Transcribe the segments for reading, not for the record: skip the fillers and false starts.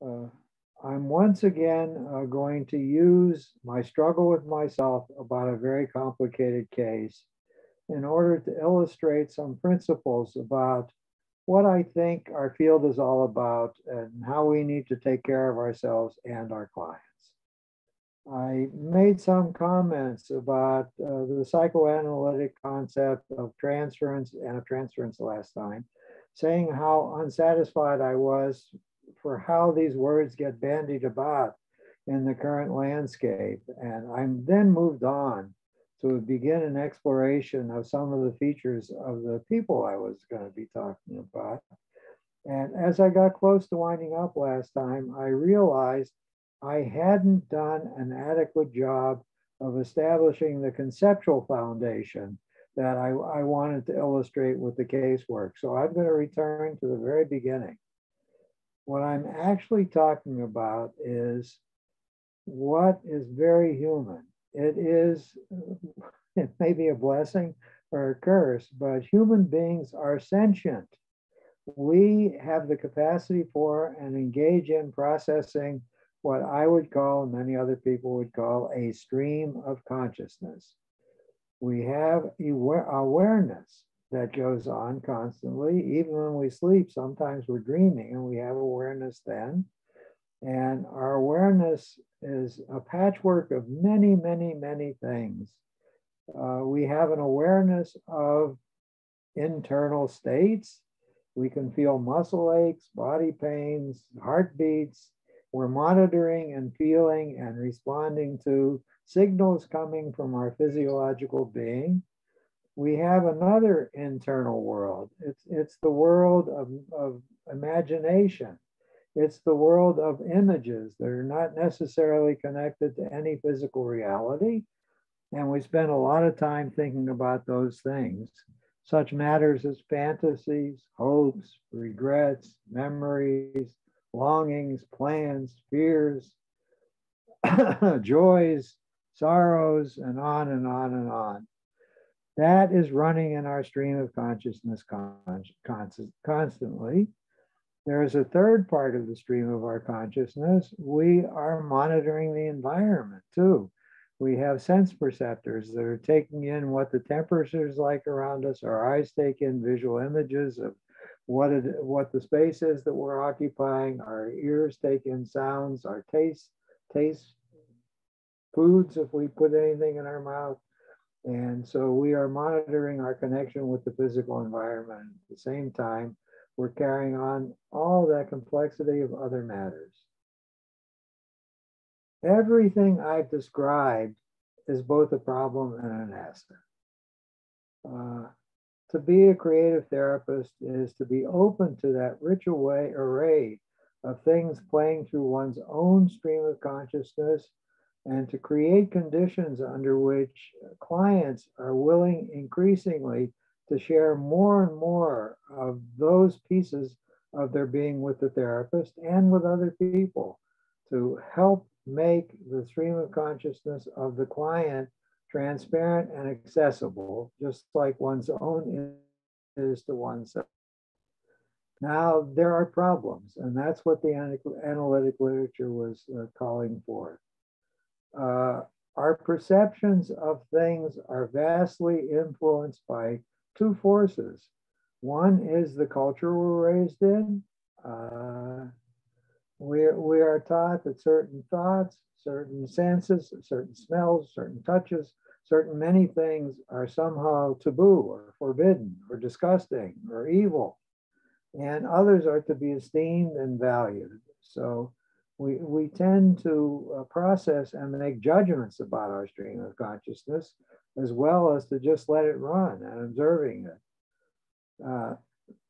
Uh, I'm once again going to use my struggle with myself about a very complicated case in order to illustrate some principles about what I think our field is all about and how we need to take care of ourselves and our clients. I made some comments about the psychoanalytic concept of transference and of transference last time, saying how unsatisfied I was for how these words get bandied about in the current landscape. And I then moved on to begin an exploration of some of the features of the people I was going to be talking about. And as I got close to winding up last time, I realized I hadn't done an adequate job of establishing the conceptual foundation that I wanted to illustrate with the casework. So I'm going to return to the very beginning. What I'm actually talking about is what is very human. It may be a blessing or a curse, but human beings are sentient. We have the capacity for and engage in processing what I would call, and many other people would call, a stream of consciousness. We have awareness that goes on constantly. Even when we sleep, sometimes we're dreaming and we have awareness then. And our awareness is a patchwork of many, many, many things. We have an awareness of internal states. We can feel muscle aches, body pains, heartbeats. We're monitoring and feeling and responding to signals coming from our physiological being. We have another internal world. It's the world of imagination. It's the world of images that are not necessarily connected to any physical reality. And we spend a lot of time thinking about those things, such matters as fantasies, hopes, regrets, memories, longings, plans, fears, joys, sorrows, and on and on and on. That is running in our stream of consciousness constantly. There is a third part of the stream of our consciousness. We are monitoring the environment too. We have sense perceptors that are taking in what the temperature is like around us. Our eyes take in visual images of what the space is that we're occupying. Our ears take in sounds. Our taste foods if we put anything in our mouth. And so we are monitoring our connection with the physical environment. At the same time, we're carrying on all that complexity of other matters. Everything I've described is both a problem and an asset. To be a creative therapist is to be open to that rich array of things playing through one's own stream of consciousness and to create conditions under which clients are willing increasingly to share more and more of those pieces of their being with the therapist and with other people to help make the stream of consciousness of the client transparent and accessible, just like one's own is to oneself. Now, there are problems, and that's what the analytic literature was calling for. Our perceptions of things are vastly influenced by two forces. One is the culture we're raised in. We are taught that certain thoughts, certain senses, certain smells, certain touches, certain many things are somehow taboo or forbidden or disgusting or evil, and others are to be esteemed and valued. So we tend to process and make judgments about our stream of consciousness, as well as to just let it run and observing it.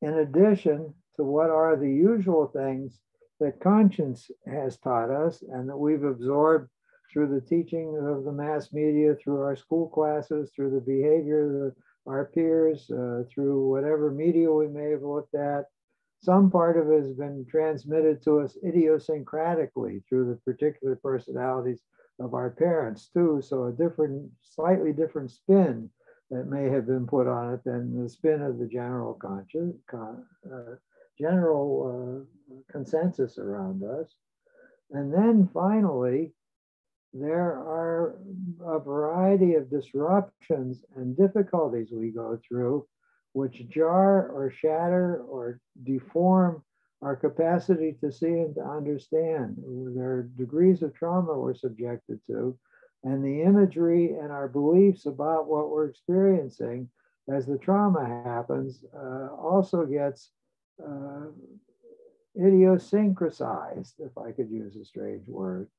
In addition to what are the usual things that conscience has taught us and that we've absorbed through the teaching of the mass media, through our school classes, through the behavior of our peers, through whatever media we may have looked at. Some part of it has been transmitted to us idiosyncratically through the particular personalities of our parents too. So a slightly different spin that may have been put on it than the spin of the general consensus around us. And then finally, there are a variety of disruptions and difficulties we go through which jar or shatter or deform our capacity to see and to understand. There are degrees of trauma we're subjected to, and the imagery and our beliefs about what we're experiencing as the trauma happens also gets idiosyncrasized, if I could use a strange word.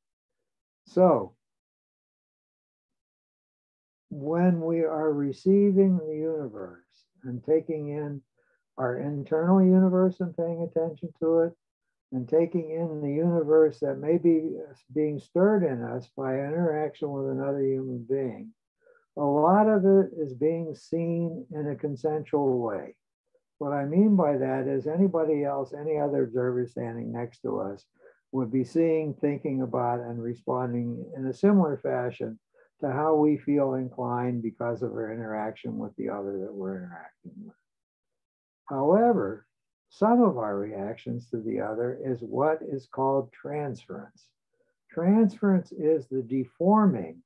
So, when we are receiving the universe and taking in our internal universe and paying attention to it, and taking in the universe that may be being stirred in us by interaction with another human being, a lot of it is being seen in a consensual way. What I mean by that is anybody else, any other observer standing next to us would be seeing, thinking about, and responding in a similar fashion to how we feel inclined because of our interaction with the other that we're interacting with. However, some of our reactions to the other is what is called transference. Transference is the deforming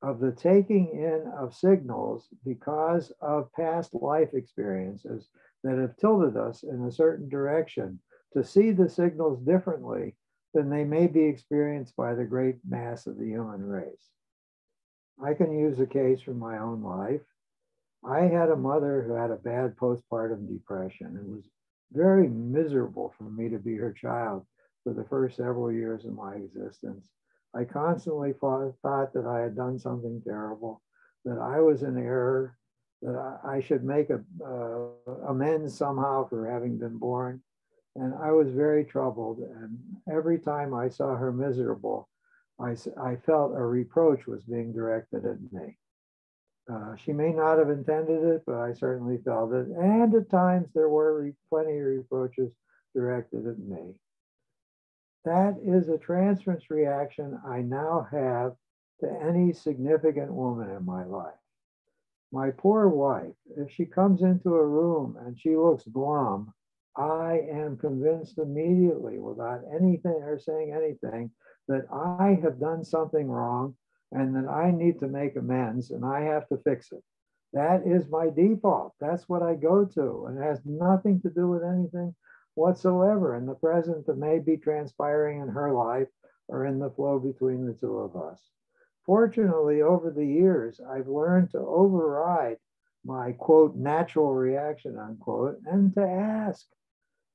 of the taking in of signals because of past life experiences that have tilted us in a certain direction to see the signals differently than they may be experienced by the great mass of the human race. I can use a case from my own life. I had a mother who had a bad postpartum depression. It was very miserable for me to be her child for the first several years of my existence. I constantly thought that I had done something terrible, that I was in error, that I should make amends somehow for having been born. And I was very troubled. And every time I saw her miserable, I felt a reproach was being directed at me. She may not have intended it, but I certainly felt it. And at times there were plenty of reproaches directed at me. That is a transference reaction I now have to any significant woman in my life. My poor wife, if she comes into a room and she looks glum, I am convinced immediately, without anything or saying anything, that I have done something wrong and that I need to make amends and I have to fix it. That is my default. That's what I go to, and it has nothing to do with anything whatsoever in the present that may be transpiring in her life or in the flow between the two of us. Fortunately, over the years, I've learned to override my, quote, natural reaction, unquote, and to ask.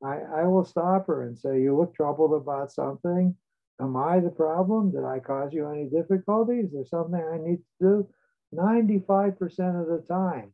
I will stop her and say, you look troubled about something. Am I the problem? Did I cause you any difficulty? Is there something I need to do? 95% of the time,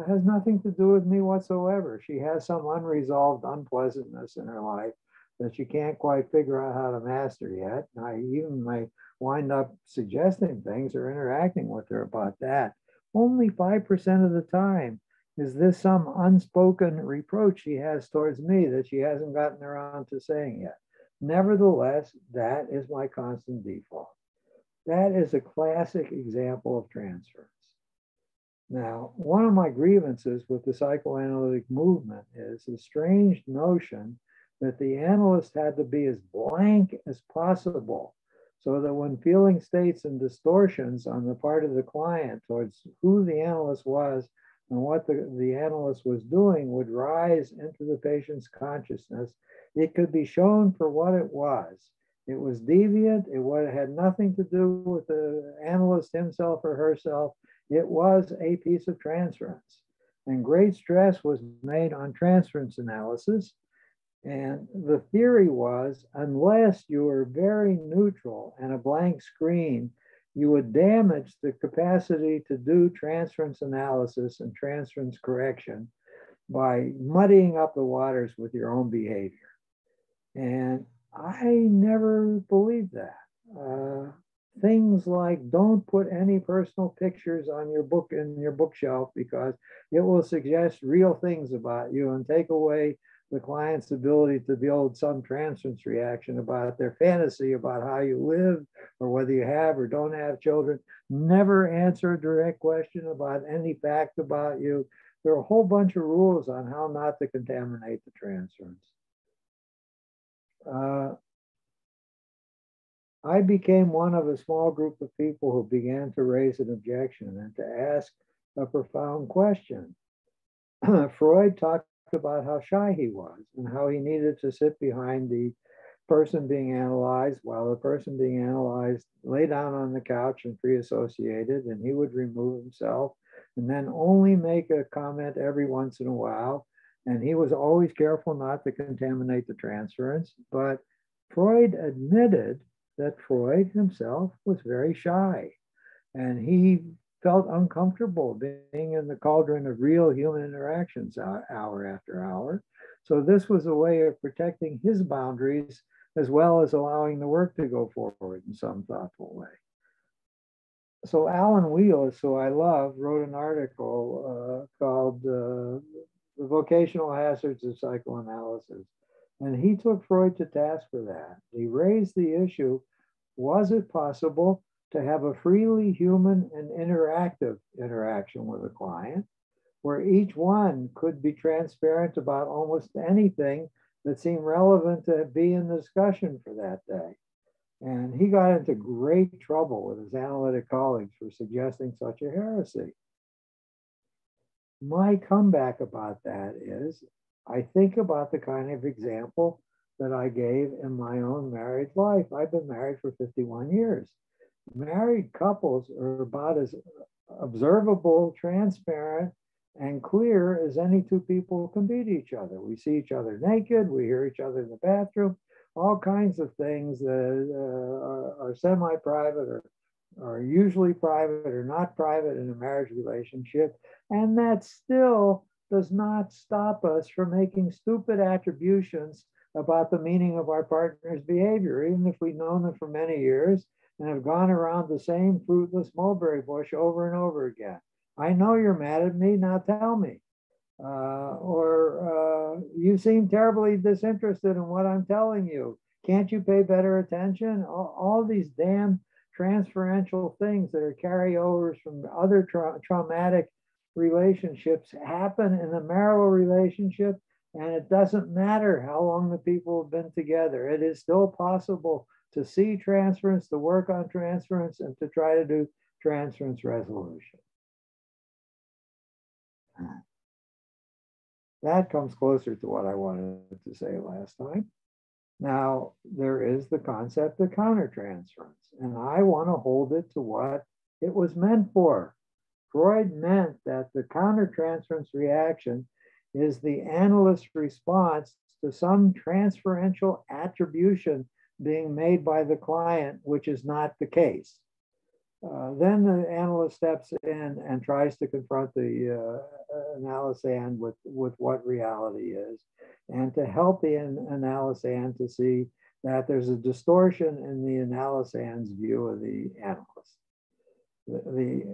has nothing to do with me whatsoever. She has some unresolved unpleasantness in her life that she can't quite figure out how to master yet. And I even may wind up suggesting things or interacting with her about that. Only 5% of the time is this some unspoken reproach she has towards me that she hasn't gotten around to saying yet. Nevertheless, that is my constant default. That is a classic example of transference. Now, one of my grievances with the psychoanalytic movement is the strange notion that the analyst had to be as blank as possible so that when feeling states and distortions on the part of the client towards who the analyst was and what the analyst was doing would rise into the patient's consciousness, it could be shown for what it was. It was deviant. It had nothing to do with the analyst himself or herself. It was a piece of transference. And great stress was made on transference analysis. And the theory was, unless you were very neutral and a blank screen, you would damage the capacity to do transference analysis and transference correction by muddying up the waters with your own behavior. And I never believed that. Things like don't put any personal pictures on your book in your bookshelf because it will suggest real things about you and take away the client's ability to build some transference reaction about their fantasy about how you live or whether you have or don't have children. Never answer a direct question about any fact about you. There are a whole bunch of rules on how not to contaminate the transference. I became one of a small group of people who began to raise an objection and to ask a profound question. Freud talked about how shy he was and how he needed to sit behind the person being analyzed while the person being analyzed lay down on the couch and free associated, and he would remove himself and then only make a comment every once in a while. And he was always careful not to contaminate the transference. But Freud admitted that Freud himself was very shy, and he felt uncomfortable being in the cauldron of real human interactions hour after hour. So this was a way of protecting his boundaries as well as allowing the work to go forward in some thoughtful way. So Alan Wheelis, who I love, wrote an article called The Vocational Hazards of Psychoanalysis. And he took Freud to task for that. He raised the issue, was it possible to have a freely human and interactive interaction with a client where each one could be transparent about almost anything that seemed relevant to be in the discussion for that day? And he got into great trouble with his analytic colleagues for suggesting such a heresy. My comeback about that is I think about the kind of example that I gave in my own married life. I've been married for 51 years. Married couples are about as observable, transparent, and clear as any two people can be to each other. We see each other naked, we hear each other in the bathroom, all kinds of things that are semi-private or usually private or not private in a marriage relationship. And that still does not stop us from making stupid attributions about the meaning of our partner's behavior, even if we've known them for many years and have gone around the same fruitless mulberry bush over and over again. I know you're mad at me, now tell me. Or you seem terribly disinterested in what I'm telling you. Can't you pay better attention? All these damn transferential things that are carryovers from other traumatic relationships happen in a marital relationship, and it doesn't matter how long the people have been together. It is still possible to see transference, to work on transference, and to try to do transference resolution. That comes closer to what I wanted to say last time. Now, there is the concept of countertransference, and I want to hold it to what it was meant for. Freud meant that the countertransference reaction is the analyst's response to some transferential attribution being made by the client, which is not the case. Then the analyst steps in and tries to confront the analysand with what reality is, and to help the analysand to see that there's a distortion in the analysand's view of the analyst. The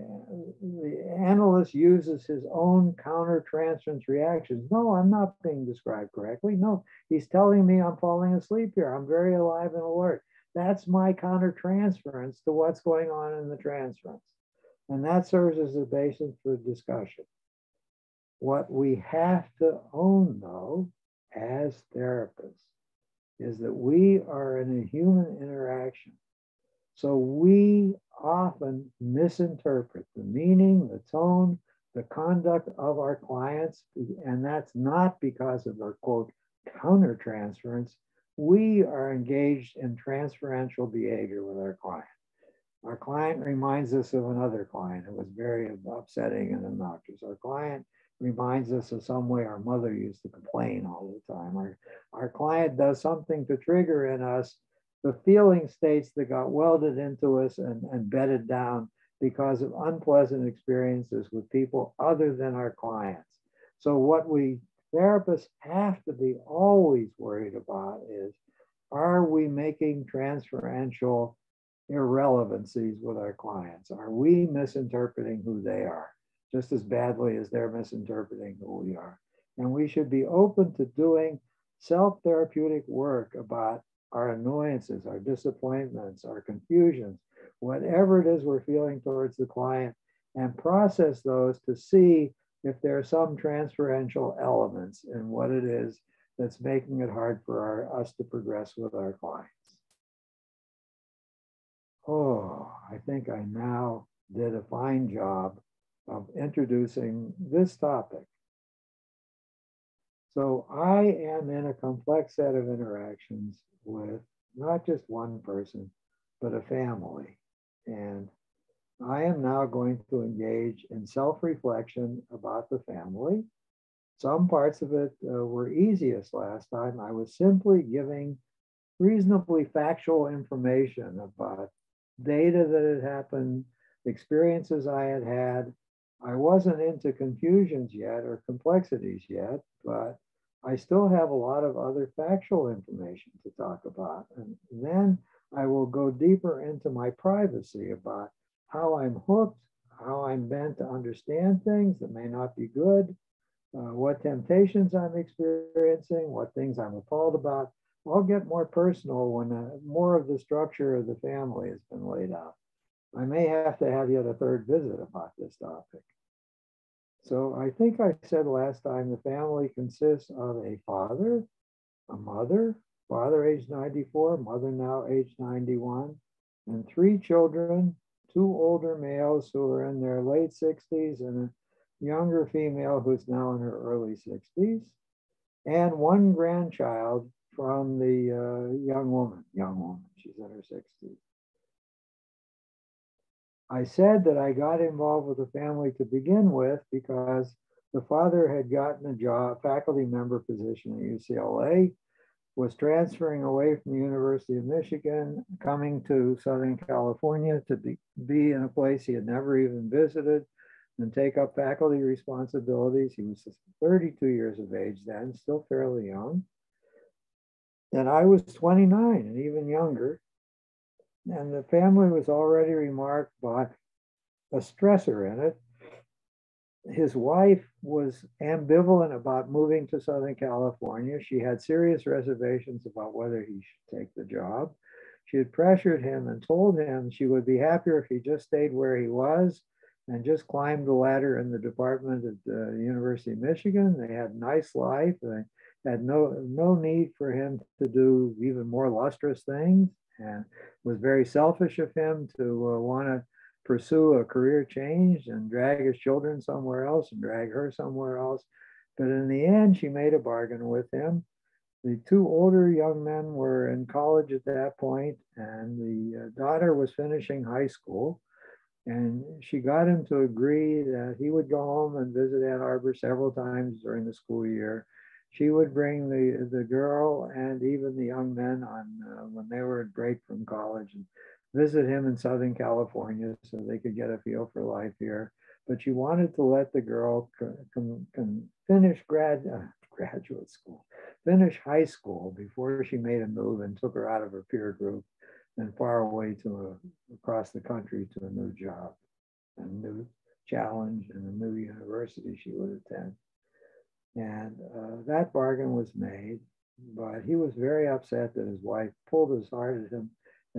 analyst uses his own countertransference reactions. No, I'm not being described correctly. No, he's telling me I'm falling asleep here. I'm very alive and alert. That's my countertransference to what's going on in the transference. And that serves as a basis for discussion. What we have to own, though, as therapists, is that we are in a human interaction. So we often misinterpret the meaning, the tone, the conduct of our clients, and that's not because of our, quote, countertransference. We are engaged in transferential behavior with our client. Our client reminds us of another client who was very upsetting and obnoxious. Our client reminds us of some way our mother used to complain all the time. Our client does something to trigger in us the feeling states that got welded into us and bedded down because of unpleasant experiences with people other than our clients. So what we therapists have to be always worried about is, are we making transferential irrelevancies with our clients? Are we misinterpreting who they are just as badly as they're misinterpreting who we are? And we should be open to doing self-therapeutic work about our annoyances, our disappointments, our confusions, whatever it is we're feeling towards the client, and process those to see if there are some transferential elements in what it is that's making it hard for us to progress with our clients. oh, I think I now did a fine job of introducing this topic. So I am in a complex set of interactions with not just one person, but a family. And I am now going to engage in self-reflection about the family. Some parts of it were easiest last time. I was simply giving reasonably factual information about data that had happened, experiences I had had. I wasn't into confusions yet or complexities yet, but I still have a lot of other factual information to talk about. And then I will go deeper into my privacy about how I'm hooked, how I'm bent to understand things that may not be good, what temptations I'm experiencing, what things I'm appalled about. I'll get more personal when more of the structure of the family has been laid out. I may have to have yet a third visit about this topic. So I think I said last time the family consists of a father, a mother, father age 94, mother now age 91, and three children, two older males who are in their late 60s and a younger female who's now in her early 60s, and one grandchild from the young woman, she's in her 60s. I said that I got involved with the family to begin with because the father had gotten a job, faculty member position at UCLA, was transferring away from the University of Michigan, coming to Southern California to be in a place he had never even visited and take up faculty responsibilities. He was 32 years of age then, still fairly young. And I was 29 and even younger. And the family was already remarked by a stressor in it. His wife was ambivalent about moving to Southern California. She had serious reservations about whether he should take the job. She had pressured him and told him she would be happier if he just stayed where he was and just climbed the ladder in the department at the University of Michigan. They had a nice life. They had no need for him to do even more lustrous things, and it was very selfish of him to want to pursue a career change and drag his children somewhere else and drag her somewhere else. But in the end, she made a bargain with him. The two older young men were in college at that point, and the daughter was finishing high school. And she got him to agree that he would go home and visit Ann Arbor several times during the school year. She would bring the girl and even the young men on when they were at break from college and visit him in Southern California so they could get a feel for life here. But she wanted to let the girl finish graduate school, finish high school before she made a move and took her out of her peer group and far away across the country to a new job, a new challenge, and a new university she would attend. And that bargain was made, but he was very upset that his wife pulled as hard at him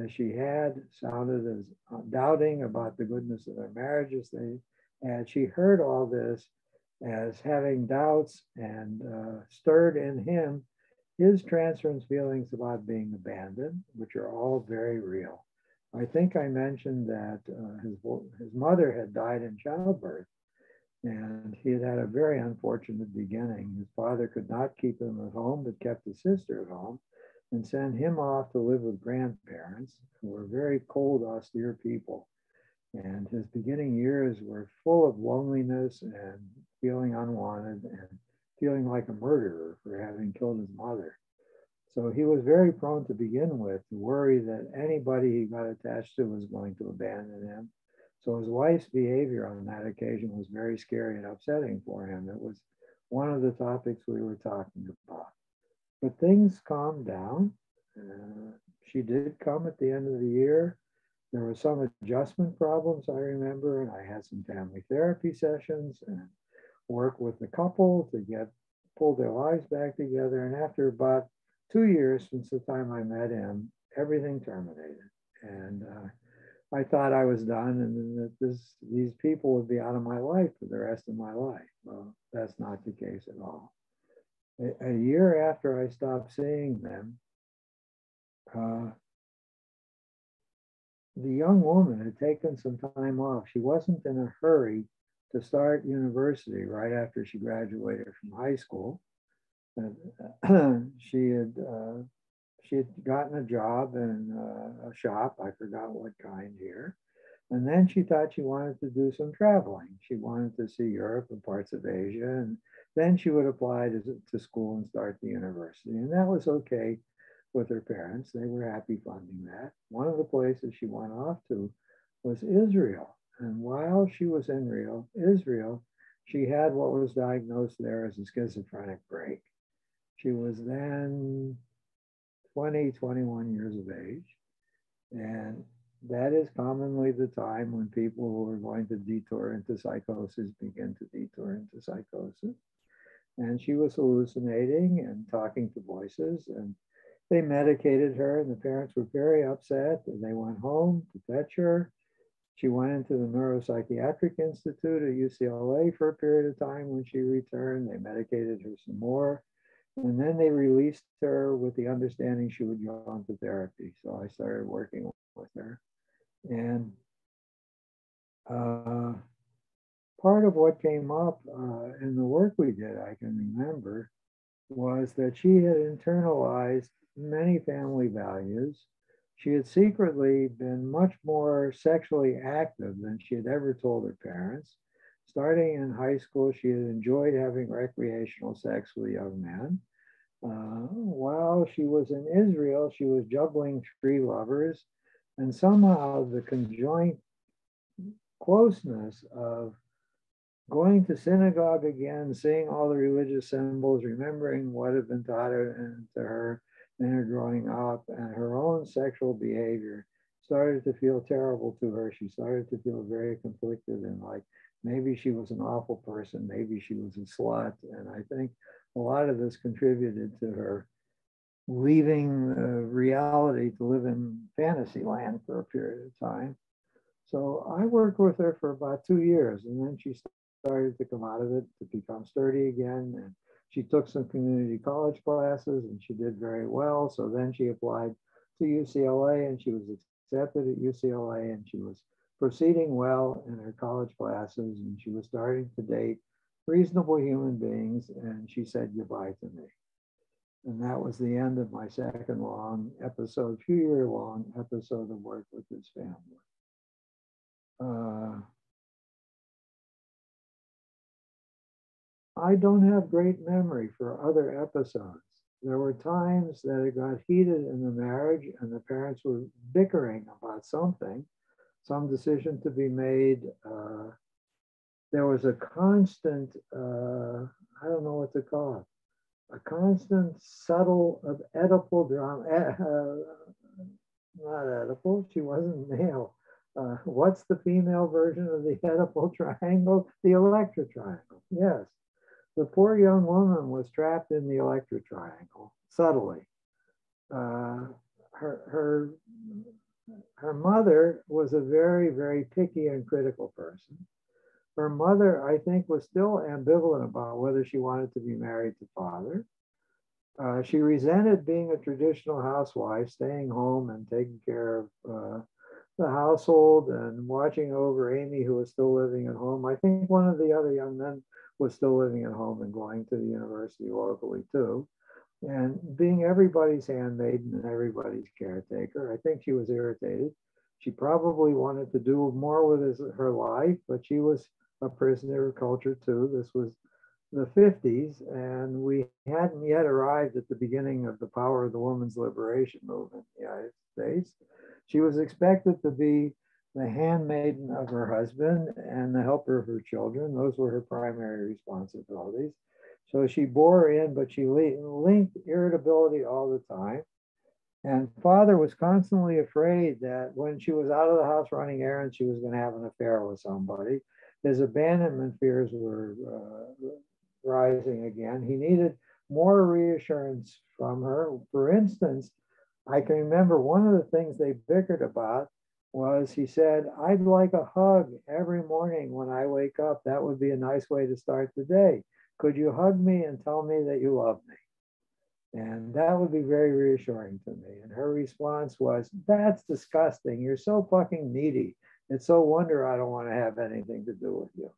as she had, sounded as doubting about the goodness of their marriage as they had. She heard all this as having doubts and stirred in him his transference feelings about being abandoned, which are all very real. I think I mentioned that his mother had died in childbirth, and he had had a very unfortunate beginning. His father could not keep him at home, but kept his sister at home and sent him off to live with grandparents who were very cold, austere people. And his beginning years were full of loneliness and feeling unwanted and feeling like a murderer for having killed his mother. So he was very prone to begin with to worry that anybody he got attached to was going to abandon him. So his wife's behavior on that occasion was very scary and upsetting for him. It was one of the topics we were talking about. But things calmed down. She did come at the end of the year. There were some adjustment problems, I remember, and I had some family therapy sessions and work with the couple to pull their lives back together. And after about 2 years since the time I met him, everything terminated. And I thought I was done and that these people would be out of my life for the rest of my life. Well, that's not the case at all. A year after I stopped seeing them, the young woman had taken some time off. She wasn't in a hurry to start university right after she graduated from high school. And she had gotten a job in a shop. I forgot what kind here. And then she thought she wanted to do some traveling. She wanted to see Europe and parts of Asia. And then she would apply to school and start the university. And that was okay with her parents. They were happy funding that. One of the places she went off to was Israel. And while she was in Israel, she had what was diagnosed there as a schizophrenic break. She was then 20, 21 years of age. And that is commonly the time when people who are going to detour into psychosis begin to detour into psychosis. And she was hallucinating and talking to voices, and they medicated her, and the parents were very upset, and they went home to fetch her. She went into the Neuropsychiatric Institute at UCLA for a period of time. When she returned, they medicated her some more. And then they released her with the understanding she would go on to therapy. So I started working with her. And part of what came up in the work we did, I can remember, was that she had internalized many family values. She had secretly been much more sexually active than she had ever told her parents. Starting in high school, she had enjoyed having recreational sex with young men. While she was in Israel, she was juggling three lovers, and somehow the conjoint closeness of going to synagogue again, seeing all the religious symbols, remembering what had been taught to her in her growing up, and her own sexual behavior started to feel terrible to her. She started to feel very conflicted and like maybe she was an awful person, maybe she was a slut. And I think a lot of this contributed to her leaving reality to live in fantasy land for a period of time. So I worked with her for about 2 years, and then she started to come out of it, to become sturdy again. And she took some community college classes, and she did very well. So then she applied to UCLA, and she was accepted at UCLA, and she was proceeding well in her college classes, and she was starting to date reasonable human beings, and she said goodbye to me. And that was the end of my second long episode, few-year long episode of work with this family. I don't have great memory for other episodes. There were times that it got heated in the marriage and the parents were bickering about something, some decision to be made. There was a constant, I don't know what to call it, a constant subtle of Oedipal drama, not Oedipal, she wasn't male. What's the female version of the Oedipal triangle? The Electra triangle, yes. The poor young woman was trapped in the Electra triangle, subtly. Her mother was a very, very picky and critical person. Her mother, I think, was still ambivalent about whether she wanted to be married to father. She resented being a traditional housewife, staying home and taking care of the household and watching over Amy, who was still living at home. I think one of the other young men was still living at home and going to the university locally too. And being everybody's handmaiden and everybody's caretaker, I think she was irritated. She probably wanted to do more with her life, but she was a prisoner of culture too. This was the 50s, and we hadn't yet arrived at the beginning of the power of the women's liberation movement in the United States. She was expected to be the handmaiden of her husband and the helper of her children. Those were her primary responsibilities. So she bore in, but she linked irritability all the time. And father was constantly afraid that when she was out of the house running errands, she was going to have an affair with somebody. His abandonment fears were rising again. He needed more reassurance from her. For instance, I can remember one of the things they bickered about was he said, I'd like a hug every morning when I wake up. That would be a nice way to start the day. Could you hug me and tell me that you love me? And that would be very reassuring to me. And her response was, "That's disgusting. You're so fucking needy. It's so wonder I don't want to have anything to do with you."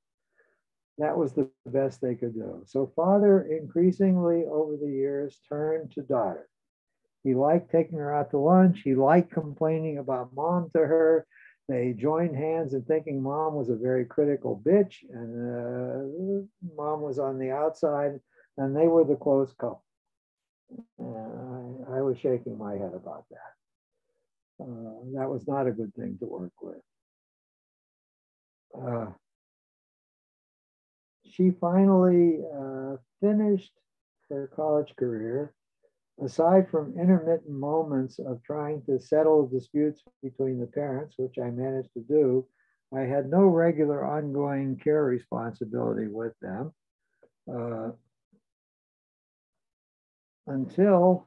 That was the best they could do. So father increasingly over the years turned to daughter. He liked taking her out to lunch. He liked complaining about mom to her. They joined hands in thinking mom was a very critical bitch and mom was on the outside, and they were the close couple. I was shaking my head about that. That was not a good thing to work with. Uh, she finally finished her college career. Aside from intermittent moments of trying to settle disputes between the parents, which I managed to do, I had no regular ongoing care responsibility with them uh, until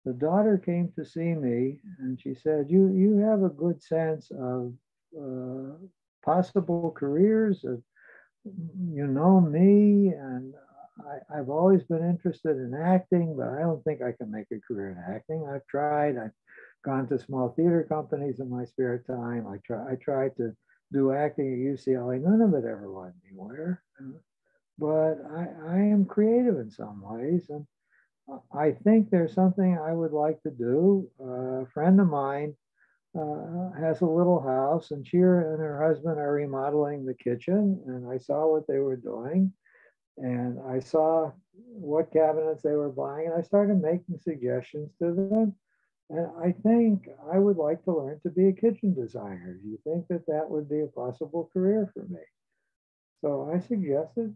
the daughter came to see me, and she said, you have a good sense of uh, possible careers. You know me, and I've always been interested in acting, but I don't think I can make a career in acting. I've tried. I've gone to small theater companies in my spare time. I tried to do acting at UCLA. None of it ever went anywhere. But I am creative in some ways, and I think there's something I would like to do. A friend of mine has a little house, and she and her husband are remodeling the kitchen. And I saw what they were doing, and I saw what cabinets they were buying, and I started making suggestions to them. And I think I would like to learn to be a kitchen designer. Do you think that that would be a possible career for me? So I suggested,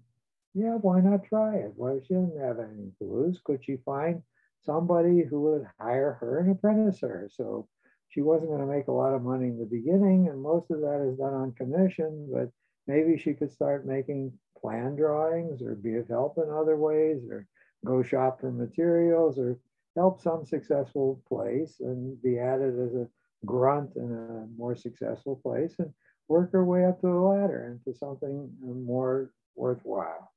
yeah, why not try it? Well, she didn't have anything to lose. Could she find somebody who would hire her and apprentice her? So she wasn't going to make a lot of money in the beginning, and most of that is done on commission, but maybe she could start making plan drawings or be of help in other ways or go shop for materials or help some successful place and be added as a grunt in a more successful place and work her way up to the ladder into something more worthwhile.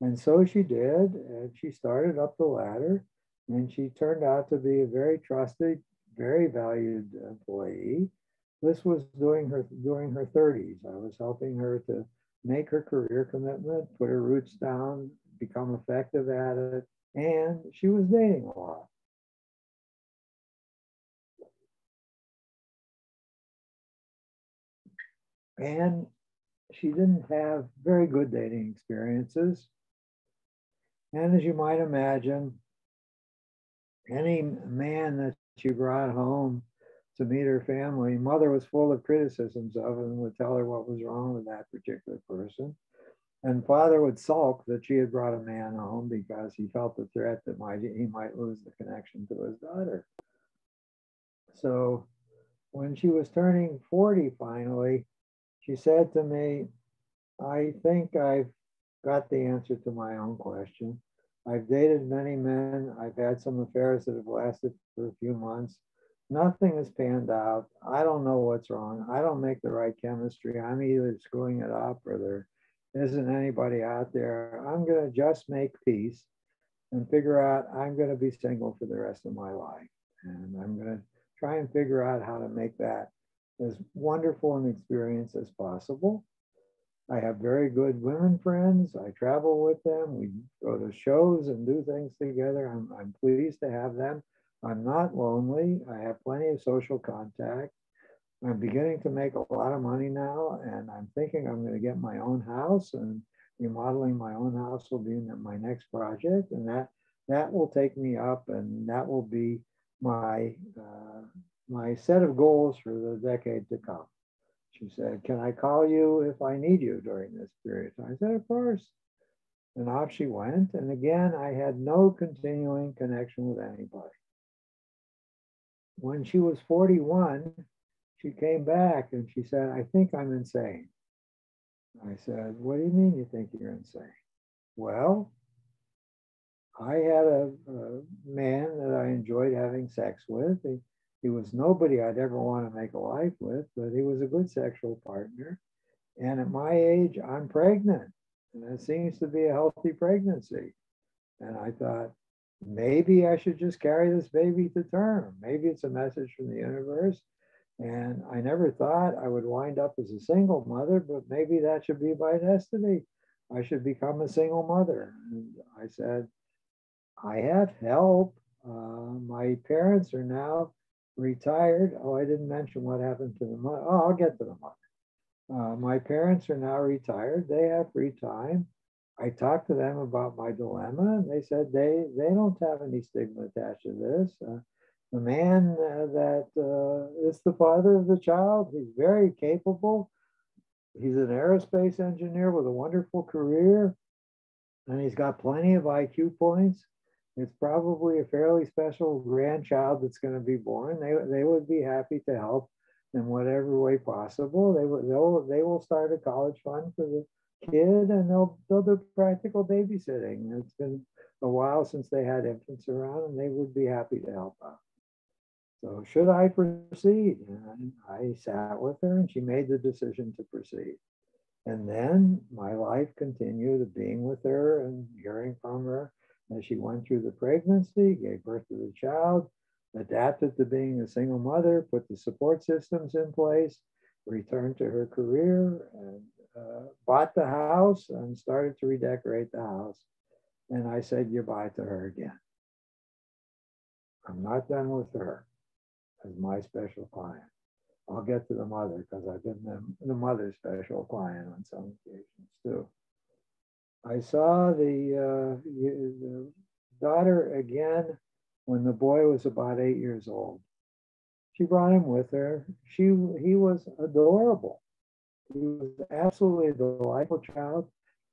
And so she did, and she started up the ladder, and she turned out to be a very trusted, very valued employee. This was during her 30s. I was helping her to make her career commitment, put her roots down, become effective at it, and she was dating a lot. And she didn't have very good dating experiences. And as you might imagine, any man that she brought home to meet her family, mother was full of criticisms of and would tell her what was wrong with that particular person. And father would sulk that she had brought a man home because he felt the threat that he might lose the connection to his daughter. So when she was turning 40 finally, she said to me, I think I've got the answer to my own question. I've dated many men. I've had some affairs that have lasted for a few months. Nothing has panned out. I don't know what's wrong. I don't make the right chemistry. I'm either screwing it up or there isn't anybody out there. I'm going to just make peace and figure out I'm going to be single for the rest of my life. And I'm going to try and figure out how to make that as wonderful an experience as possible. I have very good women friends. I travel with them. We go to shows and do things together. I'm pleased to have them. I'm not lonely. I have plenty of social contact. I'm beginning to make a lot of money now, and I'm thinking I'm going to get my own house, and remodeling my own house will be my next project, and that will take me up, and that will be my set of goals for the decade to come. She said, can I call you if I need you during this period? I said, of course. And off she went. And again, I had no continuing connection with anybody. When she was 41, she came back and she said, I think I'm insane. I said, what do you mean you think you're insane? Well, I had a man that I enjoyed having sex with. He was nobody I'd ever want to make a life with, but he was a good sexual partner. And at my age, I'm pregnant. And it seems to be a healthy pregnancy. And I thought, maybe I should just carry this baby to term. Maybe it's a message from the universe. And I never thought I would wind up as a single mother, but maybe that should be my destiny. I should become a single mother. And I said, I have help. My parents are now retired. Oh, I didn't mention what happened to the mother. Oh, I'll get to the mother. My parents are now retired. They have free time. I talked to them about my dilemma, and they said they don't have any stigma attached to this. The man that is the father of the child, he's very capable. He's an aerospace engineer with a wonderful career, and he's got plenty of IQ points. It's probably a fairly special grandchild that's going to be born. They would be happy to help in whatever way possible. They will start a college fund for the kid, and they'll do practical babysitting. It's been a while since they had infants around, and they would be happy to help out. So should I proceed? And I sat with her, and she made the decision to proceed. And then my life continued being with her and hearing from her as she went through the pregnancy, gave birth to the child, adapted to being a single mother, put the support systems in place, returned to her career, and bought the house and started to redecorate the house. And I said goodbye to her again. I'm not done with her as my special client. I'll get to the mother because I've been the mother's special client on some occasions too. I saw the daughter again when the boy was about 8 years old. She brought him with her. He was adorable. He was absolutely a delightful child,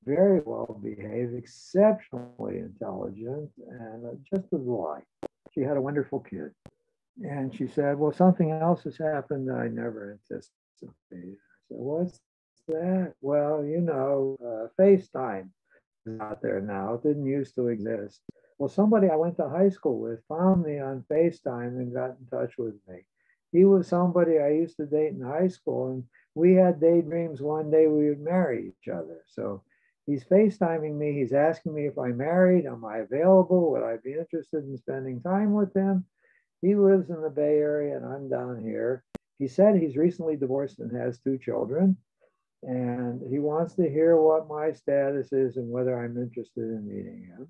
very well behaved, exceptionally intelligent, and just a delight. She had a wonderful kid. And she said, well, something else has happened that I never anticipated. I said, what's that? Well, FaceTime is out there now. It didn't used to exist. Well, somebody I went to high school with found me on FaceTime and got in touch with me. He was somebody I used to date in high school, and we had daydreams one day we would marry each other. So he's FaceTiming me. He's asking me if I'm married. Am I available? Would I be interested in spending time with him? He lives in the Bay Area and I'm down here. He said he's recently divorced and has 2 children. And he wants to hear what my status is and whether I'm interested in meeting him.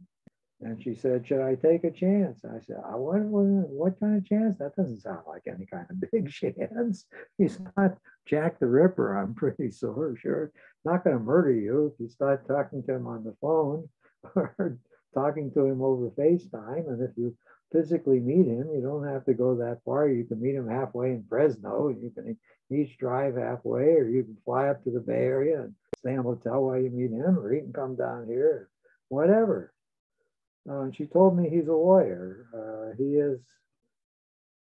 And she said, should I take a chance? I said, what kind of chance? That doesn't sound like any kind of big chance. He's not Jack the Ripper, I'm pretty sure. Not going to murder you if you start talking to him on the phone or talking to him over FaceTime. And if you physically meet him, you don't have to go that far. You can meet him halfway in Fresno. You can each drive halfway, or you can fly up to the Bay Area and stay in a hotel while you meet him, or he can come down here, whatever. And she told me he's a lawyer.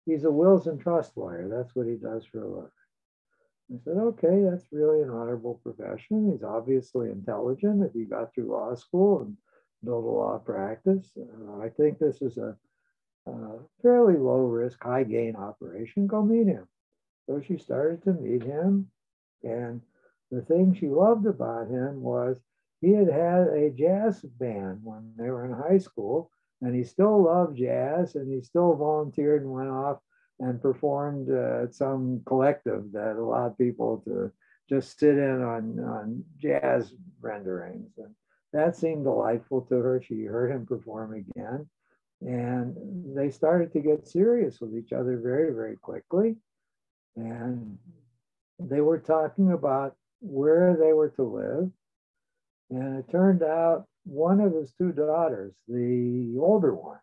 He's a wills and trust lawyer. That's what he does for a living. I said, okay, that's really an honorable profession. He's obviously intelligent if he got through law school and built a law practice. I think this is a fairly low risk, high gain operation. Go meet him. So she started to meet him. And the thing she loved about him was he had a jazz band when they were in high school, and he still loved jazz, and he still volunteered and went off and performed at some collective that allowed people to just sit in on jazz renderings. And that seemed delightful to her. She heard him perform again. And they started to get serious with each other very, very quickly. And they were talking about where they were to live. And it turned out one of his 2 daughters, the older one,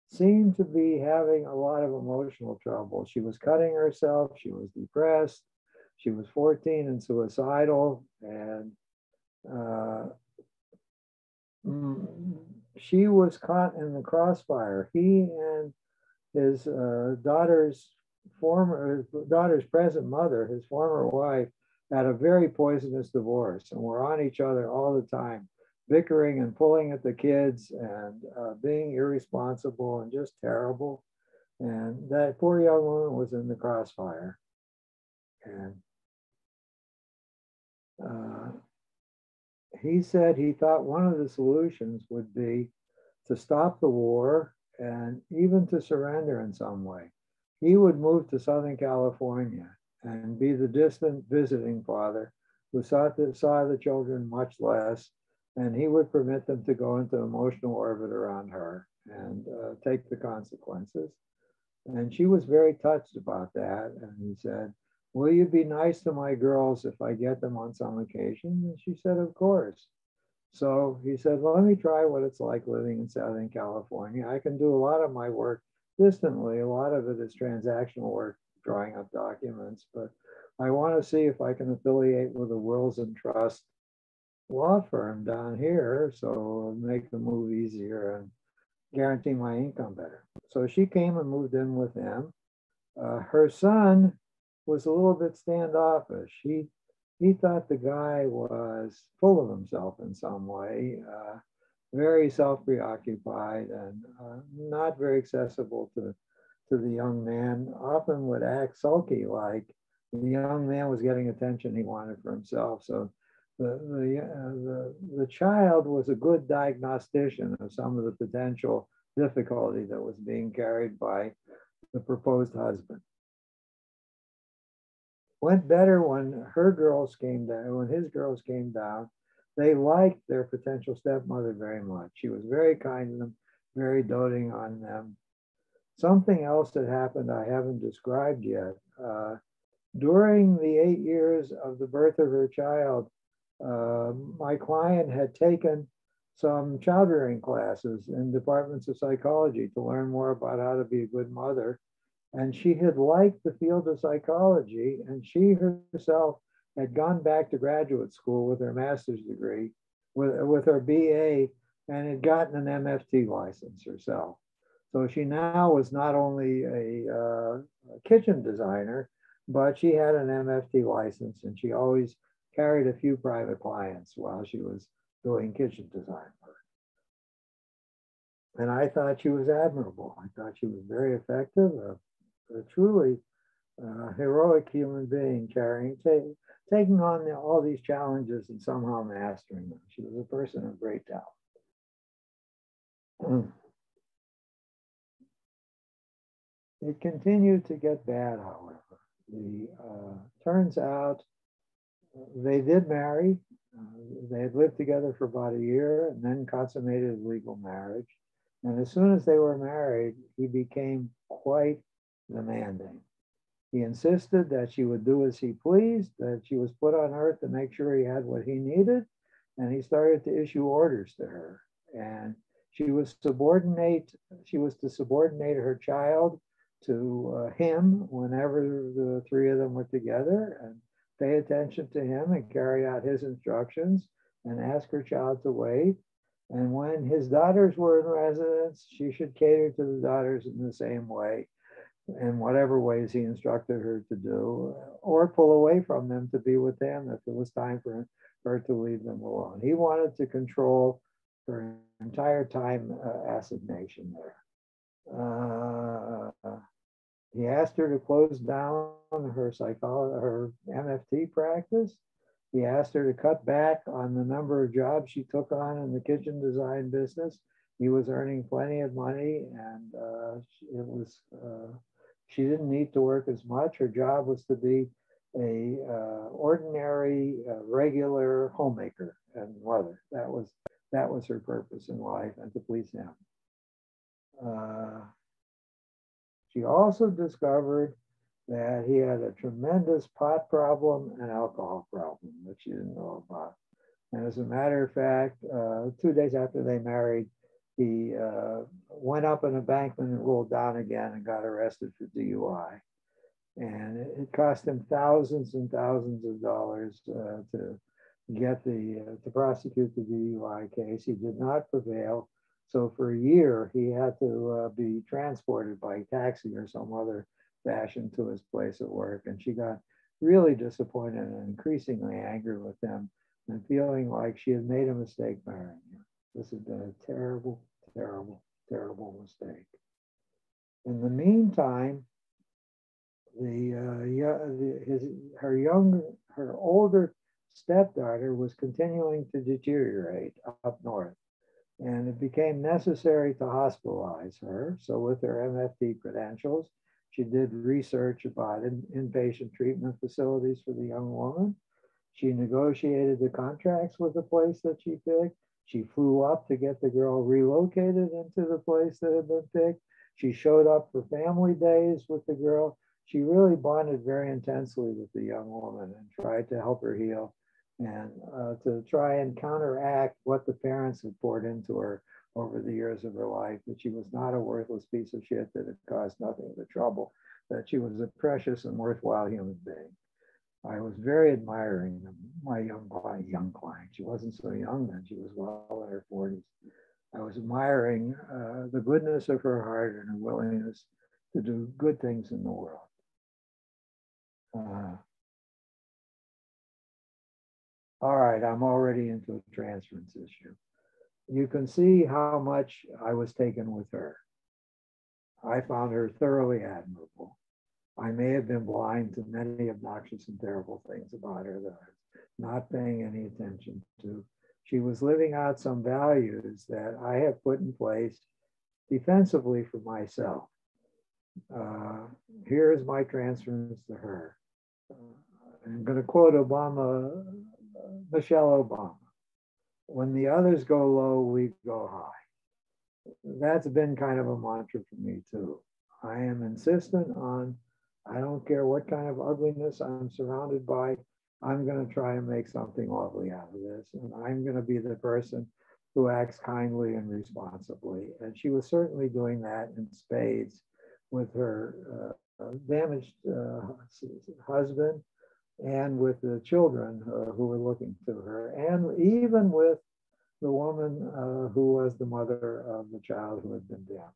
seemed to be having a lot of emotional trouble. She was cutting herself. She was depressed. She was 14 and suicidal. And she was caught in the crossfire. He and his daughter's present mother, his former wife, had a very poisonous divorce and were on each other all the time, bickering and pulling at the kids and being irresponsible and just terrible. And that poor young woman was in the crossfire. And he said he thought one of the solutions would be to stop the war and even to surrender in some way. He would move to Southern California and be the distant visiting father who saw the children much less, and he would permit them to go into emotional orbit around her and take the consequences. And she was very touched about that. And he said, will you be nice to my girls if I get them on some occasion? And she said, of course. So he said, let me try what it's like living in Southern California. I can do a lot of my work distantly. A lot of it is transactional work, drawing up documents, but I want to see if I can affiliate with a wills and trust law firm down here, so it'll make the move easier and guarantee my income better. So she came and moved in with him. Her son was a little bit standoffish. He thought the guy was full of himself in some way, very self-preoccupied and not very accessible to the young man, often would act sulky, like the young man was getting attention he wanted for himself. So the child was a good diagnostician of some of the potential difficulty that was being carried by the proposed husband. Went better when her girls came down, when his girls came down. They liked their potential stepmother very much. She was very kind to them, very doting on them. Something else that happened I haven't described yet. During the 8 years of the birth of her child, my client had taken some child rearing classes in departments of psychology to learn more about how to be a good mother. And she had liked the field of psychology, and she herself had gone back to graduate school with her master's degree, with her BA, and had gotten an MFT license herself. So she now was not only a kitchen designer, but she had an MFT license, and she always carried a few private clients while she was doing kitchen design work. And I thought she was admirable. I thought she was very effective, a truly heroic human being, taking on all these challenges and somehow mastering them. She was a person of great talent. It continued to get bad, however. Turns out they did marry. They had lived together for about a year and then consummated legal marriage. And as soon as they were married, he became quite demanding. He insisted that she would do as he pleased, that she was put on earth to make sure he had what he needed. And he started to issue orders to her. And she was to subordinate her child to him whenever the three of them were together, and pay attention to him and carry out his instructions and ask her child to wait. And when his daughters were in residence, she should cater to the daughters in the same way, in whatever ways he instructed her to do, or pull away from them to be with him if it was time for her to leave them alone. He wanted to control her entire time assignation there. He asked her to close down her MFT practice. He asked her to cut back on the number of jobs she took on in the kitchen design business. He was earning plenty of money, and she didn't need to work as much. Her job was to be a ordinary, regular homemaker and mother. That was her purpose in life, and to please him. She also discovered that he had a tremendous pot problem and alcohol problem that she didn't know about. And as a matter of fact, 2 days after they married, he went up an embankment and rolled down again and got arrested for DUI. And it cost him thousands and thousands of dollars to prosecute the DUI case. He did not prevail. So for a year, he had to be transported by taxi or some other fashion to his place of work. And she got really disappointed and increasingly angry with him and feeling like she had made a mistake marrying him. This had been a terrible, terrible, terrible mistake. In the meantime, her older stepdaughter was continuing to deteriorate up north. And it became necessary to hospitalize her. So with her MFT credentials, she did research about inpatient treatment facilities for the young woman. She negotiated the contracts with the place that she picked. She flew up to get the girl relocated into the place that had been picked. She showed up for family days with the girl. She really bonded very intensely with the young woman and tried to help her heal and to try and counteract what the parents had poured into her over the years of her life, that she was not a worthless piece of shit, that had caused nothing but trouble, that she was a precious and worthwhile human being. I was very admiring of my young client. She wasn't so young then. She was well in her 40s. I was admiring the goodness of her heart and her willingness to do good things in the world. All right, I'm already into a transference issue. You can see how much I was taken with her. I found her thoroughly admirable. I may have been blind to many obnoxious and terrible things about her that I was not paying any attention to. She was living out some values that I have put in place defensively for myself. Here is my transference to her. I'm going to quote Michelle Obama. When the others go low, we go high. That's been kind of a mantra for me too. I am insistent on, I don't care what kind of ugliness I'm surrounded by, I'm going to try and make something lovely out of this. And I'm going to be the person who acts kindly and responsibly. And she was certainly doing that in spades with her damaged husband and with the children who were looking to her, and even with the woman who was the mother of the child who had been damaged.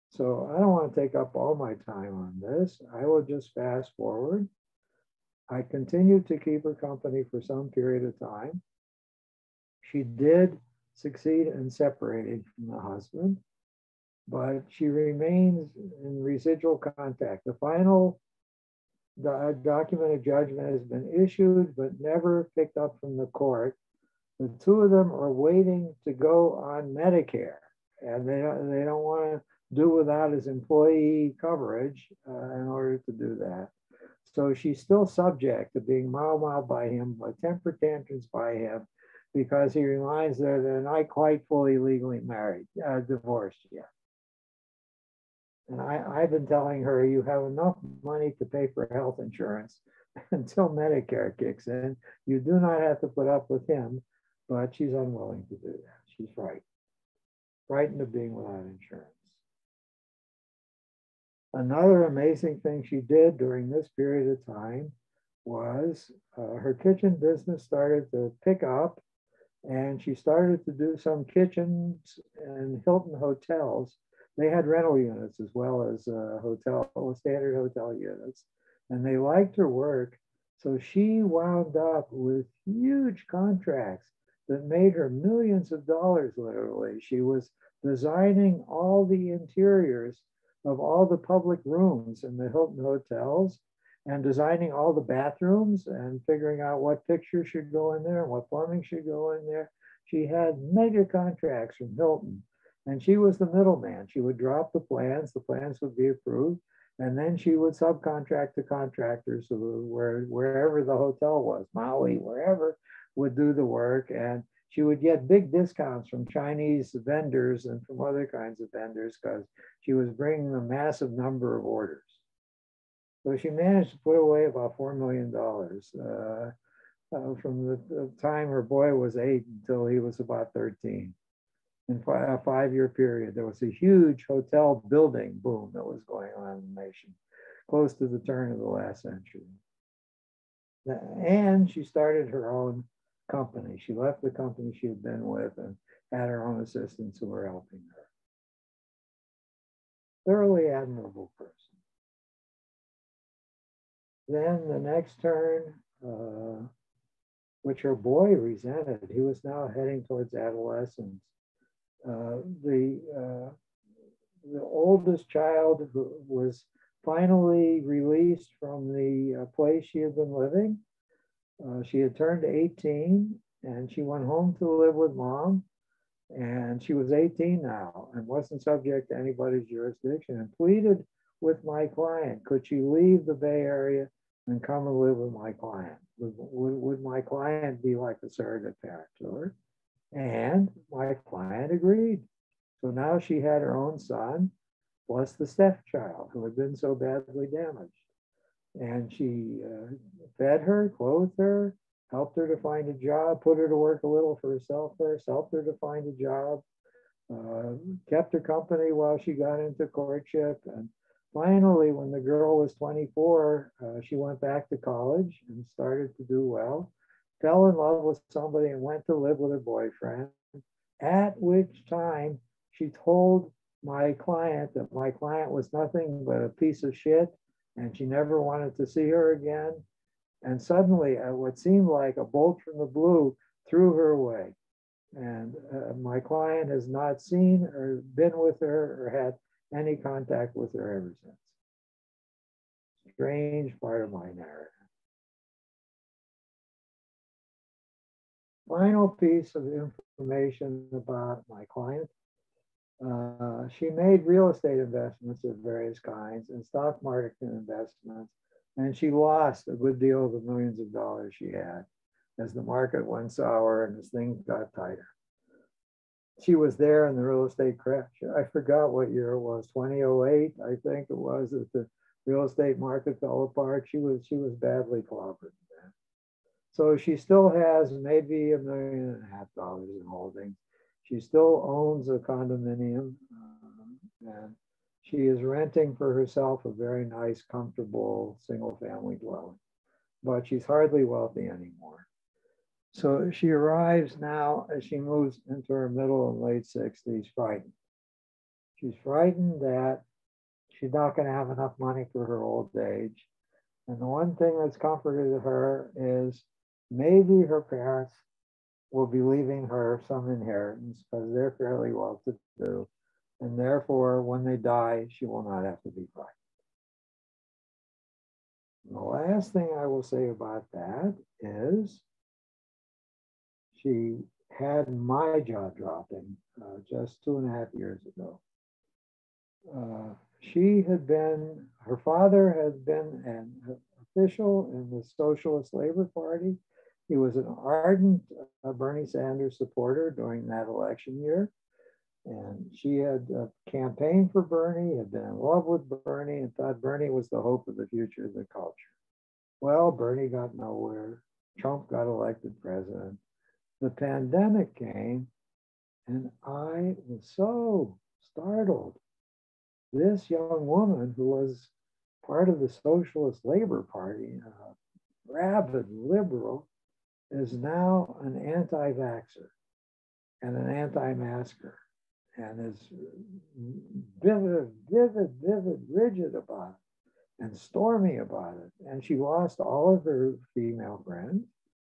So I don't want to take up all my time on this. I will just fast forward. I continued to keep her company for some period of time. She did succeed in separating from the husband, but she remains in residual contact. The final document of judgment has been issued, but never picked up from the court. The two of them are waiting to go on Medicare, and they don't want to do without his employee coverage in order to do that. So she's still subject to being mouthed by him, by temper tantrums by him, because he reminds her they're not quite fully legally married, divorced yet. And I've been telling her, you have enough money to pay for health insurance until Medicare kicks in. You do not have to put up with him, but she's unwilling to do that. She's frightened of being without insurance. Another amazing thing she did during this period of time was her kitchen business started to pick up, and she started to do some kitchens in Hilton hotels. They had rental units as well as standard hotel units, and they liked her work. So she wound up with huge contracts that made her millions of dollars, literally. She was designing all the interiors of all the public rooms in the Hilton hotels and designing all the bathrooms and figuring out what pictures should go in there and what plumbing should go in there. She had mega contracts from Hilton, and she was the middleman. She would drop the plans would be approved, and then she would subcontract to contractors wherever the hotel was, Maui, wherever, would do the work. And she would get big discounts from Chinese vendors and from other kinds of vendors because she was bringing a massive number of orders. So she managed to put away about $4 million from the time her boy was 8 until he was about 13. In a 5-year period, there was a huge hotel building boom that was going on in the nation, close to the turn of the last century. And she started her own company. She left the company she had been with and had her own assistants who were helping her. Thoroughly admirable person. Then the next turn, which her boy resented, he was now heading towards adolescence. The oldest child who was finally released from the place she had been living. She had turned 18 and she went home to live with mom. And she was 18 now and wasn't subject to anybody's jurisdiction, and pleaded with my client, could she leave the Bay Area and come and live with my client? Would my client be like a surrogate parent to her? And my client agreed. So now she had her own son, plus the stepchild who had been so badly damaged. And she fed her, clothed her, helped her to find a job, put her to work a little for herself first, helped her to find a job, kept her company while she got into courtship. And finally, when the girl was 24, she went back to college and started to do well, fell in love with somebody and went to live with her boyfriend, at which time she told my client that my client was nothing but a piece of shit and she never wanted to see her again. And suddenly, what seemed like a bolt from the blue threw her away. And my client has not seen or been with her or had any contact with her ever since. Strange part of my narrative. Final piece of information about my client. She made real estate investments of various kinds and stock market investments, and she lost a good deal of the millions of dollars she had as the market went sour and as things got tighter. She was there in the real estate crash. I forgot what year it was, 2008, I think it was, that the real estate market fell apart. She was badly clobbered. So she still has maybe $1.5 million in holdings. She still owns a condominium, and she is renting for herself a very nice, comfortable single-family dwelling. But she's hardly wealthy anymore. So she arrives now, as she moves into her middle and late 60s, frightened. She's frightened that she's not going to have enough money for her old age. And the one thing that's comforted her is maybe her parents will be leaving her some inheritance because they're fairly well to do. And therefore, when they die, she will not have to be frightened. And the last thing I will say about that is she had my jaw dropping just 2.5 years ago. Her father had been an official in the Socialist Labor Party. He was an ardent Bernie Sanders supporter during that election year. And she had campaigned for Bernie, had been in love with Bernie, and thought Bernie was the hope of the future of the culture. Well, Bernie got nowhere. Trump got elected president. The pandemic came, and I was so startled. This young woman, who was part of the Socialist Labor Party, rabid liberal, is now an anti-vaxxer and an anti-masker, and is vivid, rigid about it and stormy about it. And she lost all of her female friends.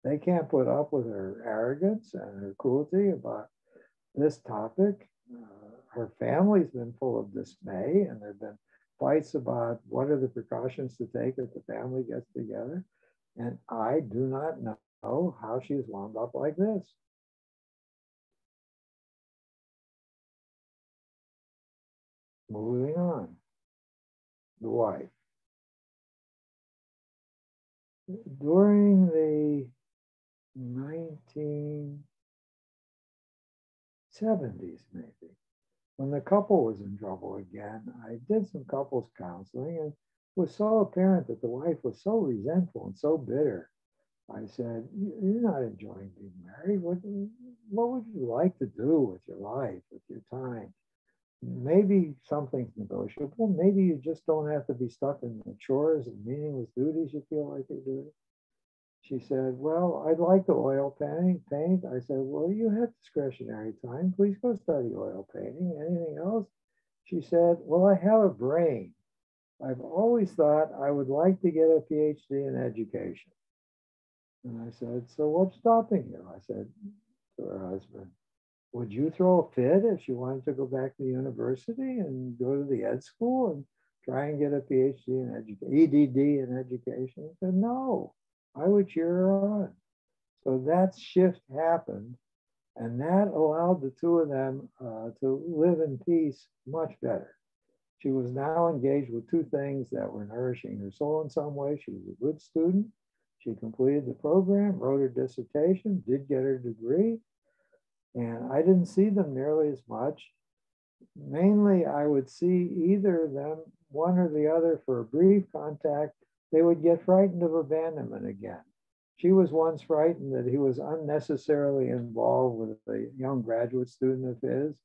They can't put up with her arrogance and her cruelty about this topic. Her family's been full of dismay, and there have been fights about what are the precautions to take if the family gets together. And I do not know how she's wound up like this. Moving on. The wife. During the 1970s, maybe, when the couple was in trouble again, I did some couples counseling, and it was so apparent that the wife was so resentful and so bitter. I said, you're not enjoying being married. What would you like to do with your life, with your time? Maybe something's negotiable. Maybe you just don't have to be stuck in the chores and meaningless duties you feel like you're doing. She said, well, I'd like to oil paint. I said, well, you have discretionary time. Please go study oil painting. Anything else? She said, well, I have a brain. I've always thought I would like to get a PhD in education. And I said, so what's stopping you? I said to her husband, would you throw a fit if she wanted to go back to university and go to the ed school and try and get a PhD in EDD in education? I said, no, I would cheer her on. So that shift happened And that allowed the two of them to live in peace much better. She was now engaged with two things that were nourishing her soul in some way. She was a good student. She completed the program, wrote her dissertation, did get her degree, and I didn't see them nearly as much. Mainly, I would see either them, one or the other, for a brief contact. They would get frightened of abandonment again. She was once frightened that he was unnecessarily involved with a young graduate student of his,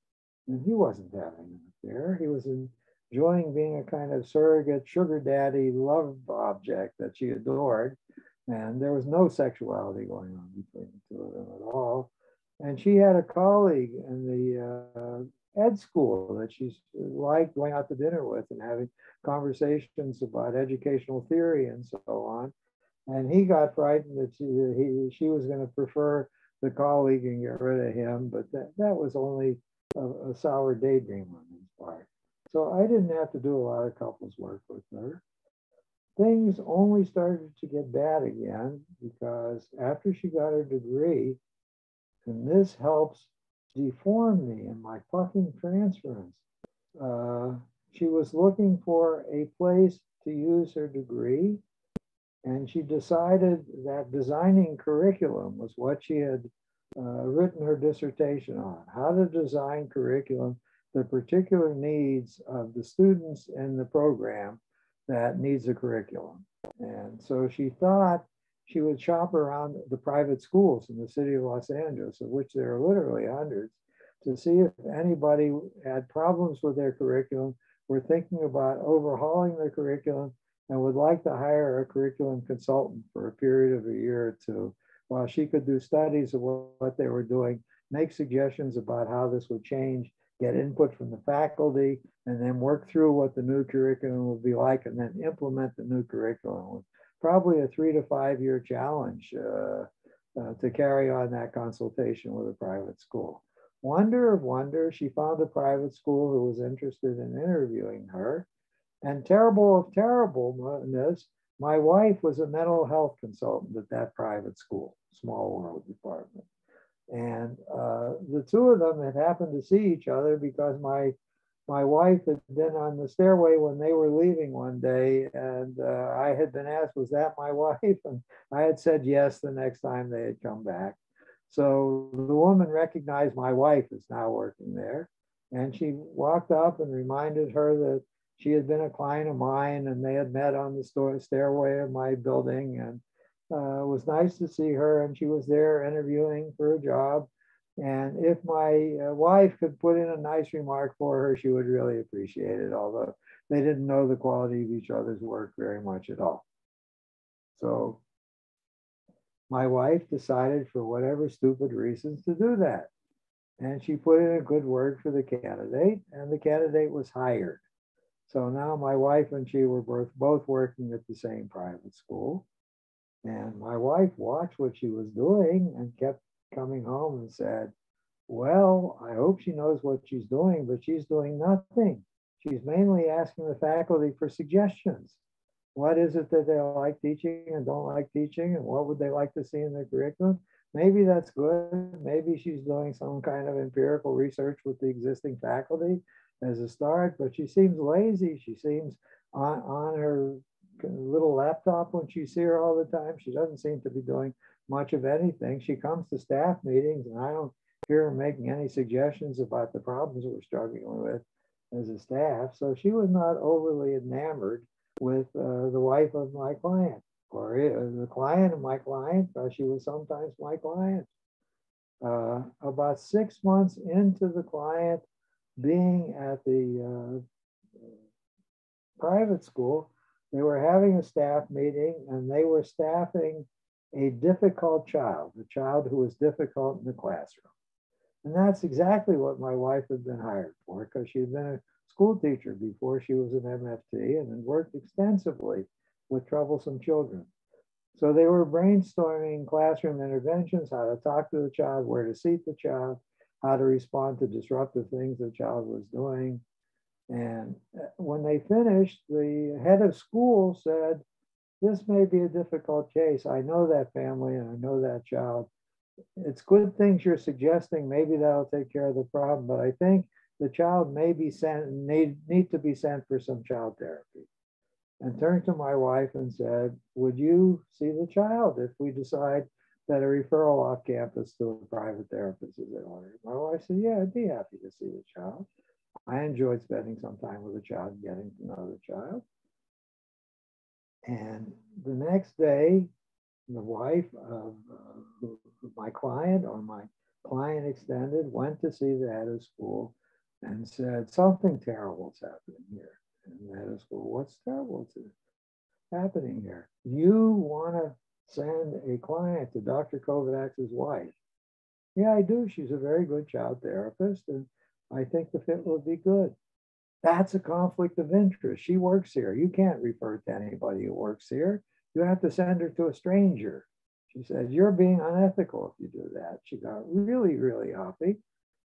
and he wasn't having an affair. He was enjoying being a kind of surrogate sugar daddy love object that she adored, and there was no sexuality going on between the two of them at all. And she had a colleague in the ed school that she liked going out to dinner with and having conversations about educational theory and so on. And he got frightened that she was going to prefer the colleague and get rid of him, but that was only a sour daydream on his part. So I didn't have to do a lot of couples work with her. Things only started to get bad again because after she got her degree, and this helps deform me in my fucking transference. Uh, she was looking for a place to use her degree, and she decided that designing curriculum was what she had written her dissertation on, how to design curriculum, the particular needs of the students in the program that needs a curriculum. And so she thought she would shop around the private schools in the city of Los Angeles, of which there are literally hundreds, to see if anybody had problems with their curriculum, were thinking about overhauling their curriculum, and would like to hire a curriculum consultant for a period of a year or two while she could do studies of what they were doing, make suggestions about how this would change, get input from the faculty, and then work through what the new curriculum would be like, and then implement the new curriculum. Probably a 3 to 5 year challenge to carry on that consultation with a private school. Wonder of wonder, she found a private school who was interested in interviewing her. And terrible of terribleness, my wife was a mental health consultant at that private school, small world department. And the two of them had happened to see each other because my wife had been on the stairway when they were leaving one day, and I had been asked, was that my wife? And I had said yes the next time they had come back. So the woman recognized my wife is now working there, and she walked up and reminded her that she had been a client of mine, and they had met on the stairway of my building, and it was nice to see her, and she was there interviewing for a job. And if my wife could put in a nice remark for her, she would really appreciate it, although they didn't know the quality of each other's work very much at all. So my wife decided, for whatever stupid reasons, to do that. And she put in a good word for the candidate, and the candidate was hired. So now my wife and she were both working at the same private school. And my wife watched what she was doing and kept coming home and said, well, I hope she knows what she's doing, but she's doing nothing. She's mainly asking the faculty for suggestions. What is it that they like teaching and don't like teaching, and what would they like to see in their curriculum? Maybe that's good. Maybe she's doing some kind of empirical research with the existing faculty as a start, but she seems lazy. She seems on her little laptop when you see her all the time. She doesn't seem to be doing much of anything. She comes to staff meetings, and I don't hear her making any suggestions about the problems we're struggling with as a staff. So she was not overly enamored with the wife of my client, or the client of my client. She was sometimes my client. About 6 months into the client being at the private school, they were having a staff meeting, and they were staffing a difficult child, a child who was difficult in the classroom. And that's exactly what my wife had been hired for, because she had been a school teacher before she was an MFT and had worked extensively with troublesome children. So they were brainstorming classroom interventions, how to talk to the child, where to seat the child, how to respond to disruptive things the child was doing. And when they finished, the head of school said, this may be a difficult case. I know that family and I know that child. it's good things you're suggesting. Maybe that'll take care of the problem, but I think the child may be sent, need to be sent for some child therapy. And turned to my wife and said, would you see the child if we decide that a referral off campus to a private therapist is in order? My wife said, yeah, I'd be happy to see the child. I enjoyed spending some time with the child, getting to know the child. And the next day, the wife of my client, or my client extended, went to see the head of school and said, something terrible is happening here. And the head of school, what's terrible is happening here? You want to send a client to Dr. Kovacs's wife? Yeah, I do. She's a very good child therapist, and I think the fit would be good. That's a conflict of interest. She works here. You can't refer to anybody who works here. You have to send her to a stranger. She said, you're being unethical if you do that. She got really, really huffy.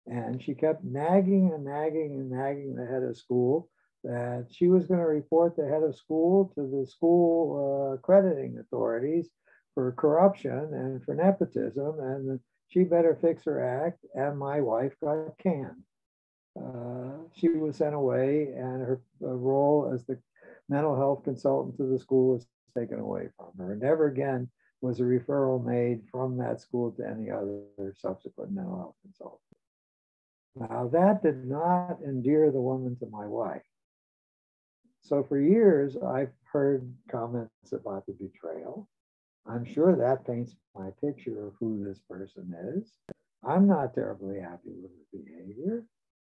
And she kept nagging and nagging and nagging the head of school that she was going to report the head of school to the school accrediting authorities for corruption and for nepotism. And she better fix her act. And my wife got canned. She was sent away, and her role as the mental health consultant to the school was taken away from her. Never again was a referral made from that school to any other subsequent mental health consultant. Now, that did not endear the woman to my wife. So for years, I've heard comments about the betrayal. I'm sure that paints my picture of who this person is. I'm not terribly happy with her behavior.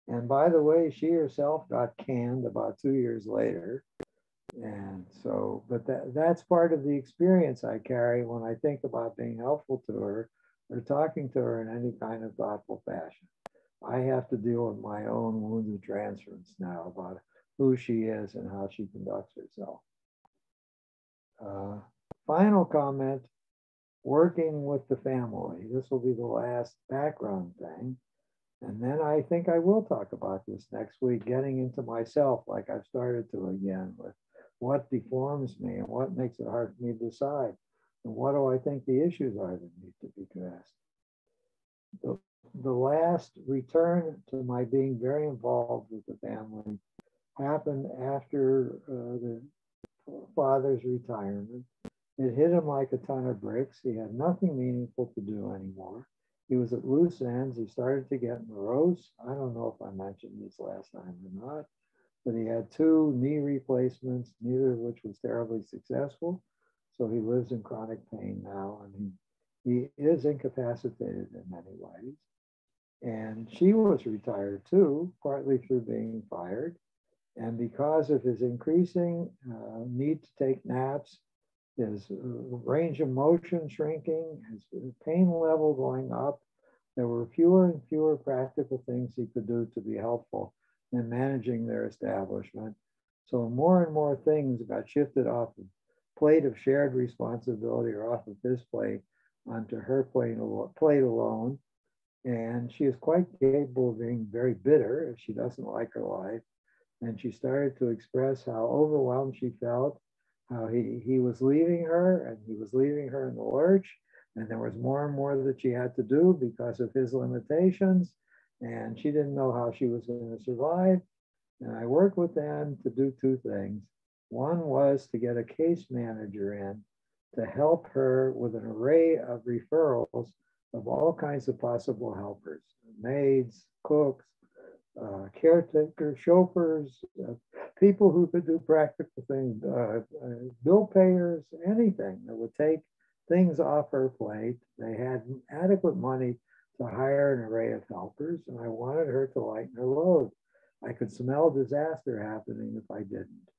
And by the way, she herself got canned about 2 years later. And so, but that's part of the experience I carry when I think about being helpful to her or talking to her in any kind of thoughtful fashion. I have to deal with my own wounded transference now about who she is and how she conducts herself. Final comment, working with the family. This will be the last background thing. And then I think I will talk about this next week, getting into myself like I've started to again, with what deforms me and what makes it hard for me to decide. And what do I think the issues are that need to be addressed? The last return to my being very involved with the family happened after the father's retirement. It hit him like a ton of bricks. He had nothing meaningful to do anymore. He was at loose ends. He started to get morose. I don't know if I mentioned this last time or not, but he had 2 knee replacements, neither of which was terribly successful. So he lives in chronic pain now, and he is incapacitated in many ways. And she was retired too, partly through being fired. And because of his increasing need to take naps, his range of motion shrinking, his pain level going up, there were fewer and fewer practical things he could do to be helpful in managing their establishment. So more and more things got shifted off the plate of shared responsibility or off of his plate onto her plate alone. And she is quite capable of being very bitter if she doesn't like her life. And she started to express how overwhelmed she felt, how he was leaving her, and he was leaving her in the lurch. And there was more and more that she had to do because of his limitations. And she didn't know how she was going to survive. And I worked with them to do 2 things. One was to get a case manager in to help her with an array of referrals of all kinds of possible helpers, maids, cooks, caretakers, chauffeurs, people who could do practical things, bill payers, anything that would take things off her plate. They had adequate money to hire an array of helpers, and I wanted her to lighten her load. I could smell disaster happening if I didn't.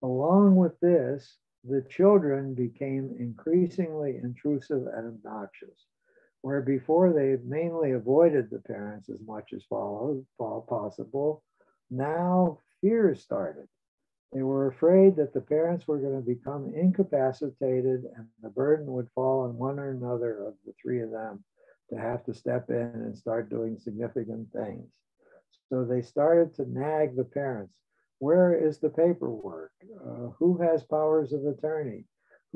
Along with this, the children became increasingly intrusive and obnoxious, where before they mainly avoided the parents as much as possible, now fears started. They were afraid that the parents were going to become incapacitated and the burden would fall on one or another of the 3 of them to have to step in and start doing significant things. So they started to nag the parents. Where is the paperwork? Who has powers of attorney?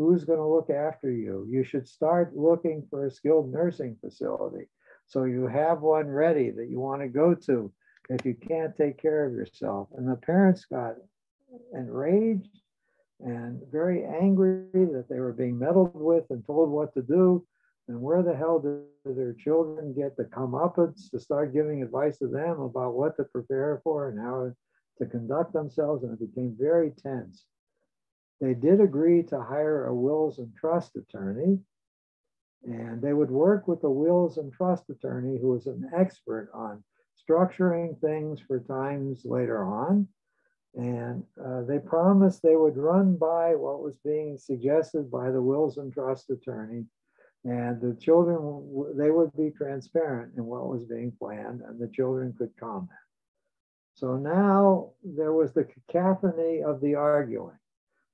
Who's going to look after you? You should start looking for a skilled nursing facility so you have one ready that you want to go to if you can't take care of yourself. And the parents got enraged and very angry that they were being meddled with and told what to do. And where the hell do their children get the comeuppance to start giving advice to them about what to prepare for and how to conduct themselves? And it became very tense. They did agree to hire a wills and trust attorney, and they would work with the wills and trust attorney who was an expert on structuring things for times later on. And they promised they would run by what was being suggested by the wills and trust attorney, and the children, they would be transparent in what was being planned, and the children could comment. So now there was the cacophony of the arguing.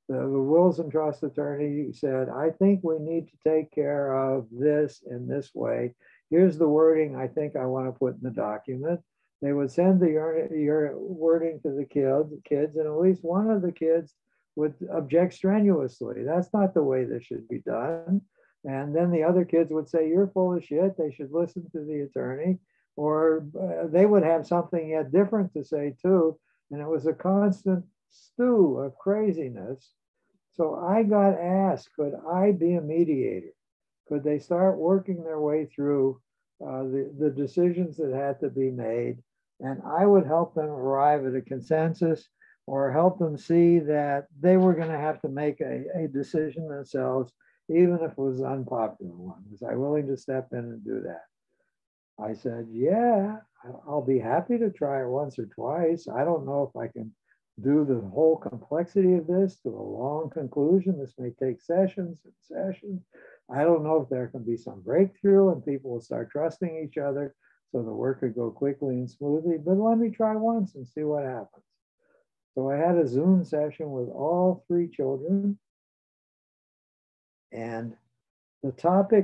The wills and trust attorney said, I think we need to take care of this in this way. Here's the wording I think I want to put in the document. They would send your wording to the kids, and at least one of the kids would object strenuously. That's not the way this should be done. And then the other kids would say, you're full of shit. They should listen to the attorney. Or they would have something yet different to say too. And it was a constant stew of craziness. So I got asked, could I be a mediator? Could they start working their way through the decisions that had to be made? And I would help them arrive at a consensus or help them see that they were going to have to make a decision themselves, even if it was an unpopular one. Was I willing to step in and do that? I said, yeah, I'll be happy to try it once or twice. I don't know if I can do the whole complexity of this to a long conclusion. This may take sessions and sessions. I don't know if there can be some breakthrough and people will start trusting each other so the work could go quickly and smoothly, but let me try once and see what happens. So I had a Zoom session with all three children, and the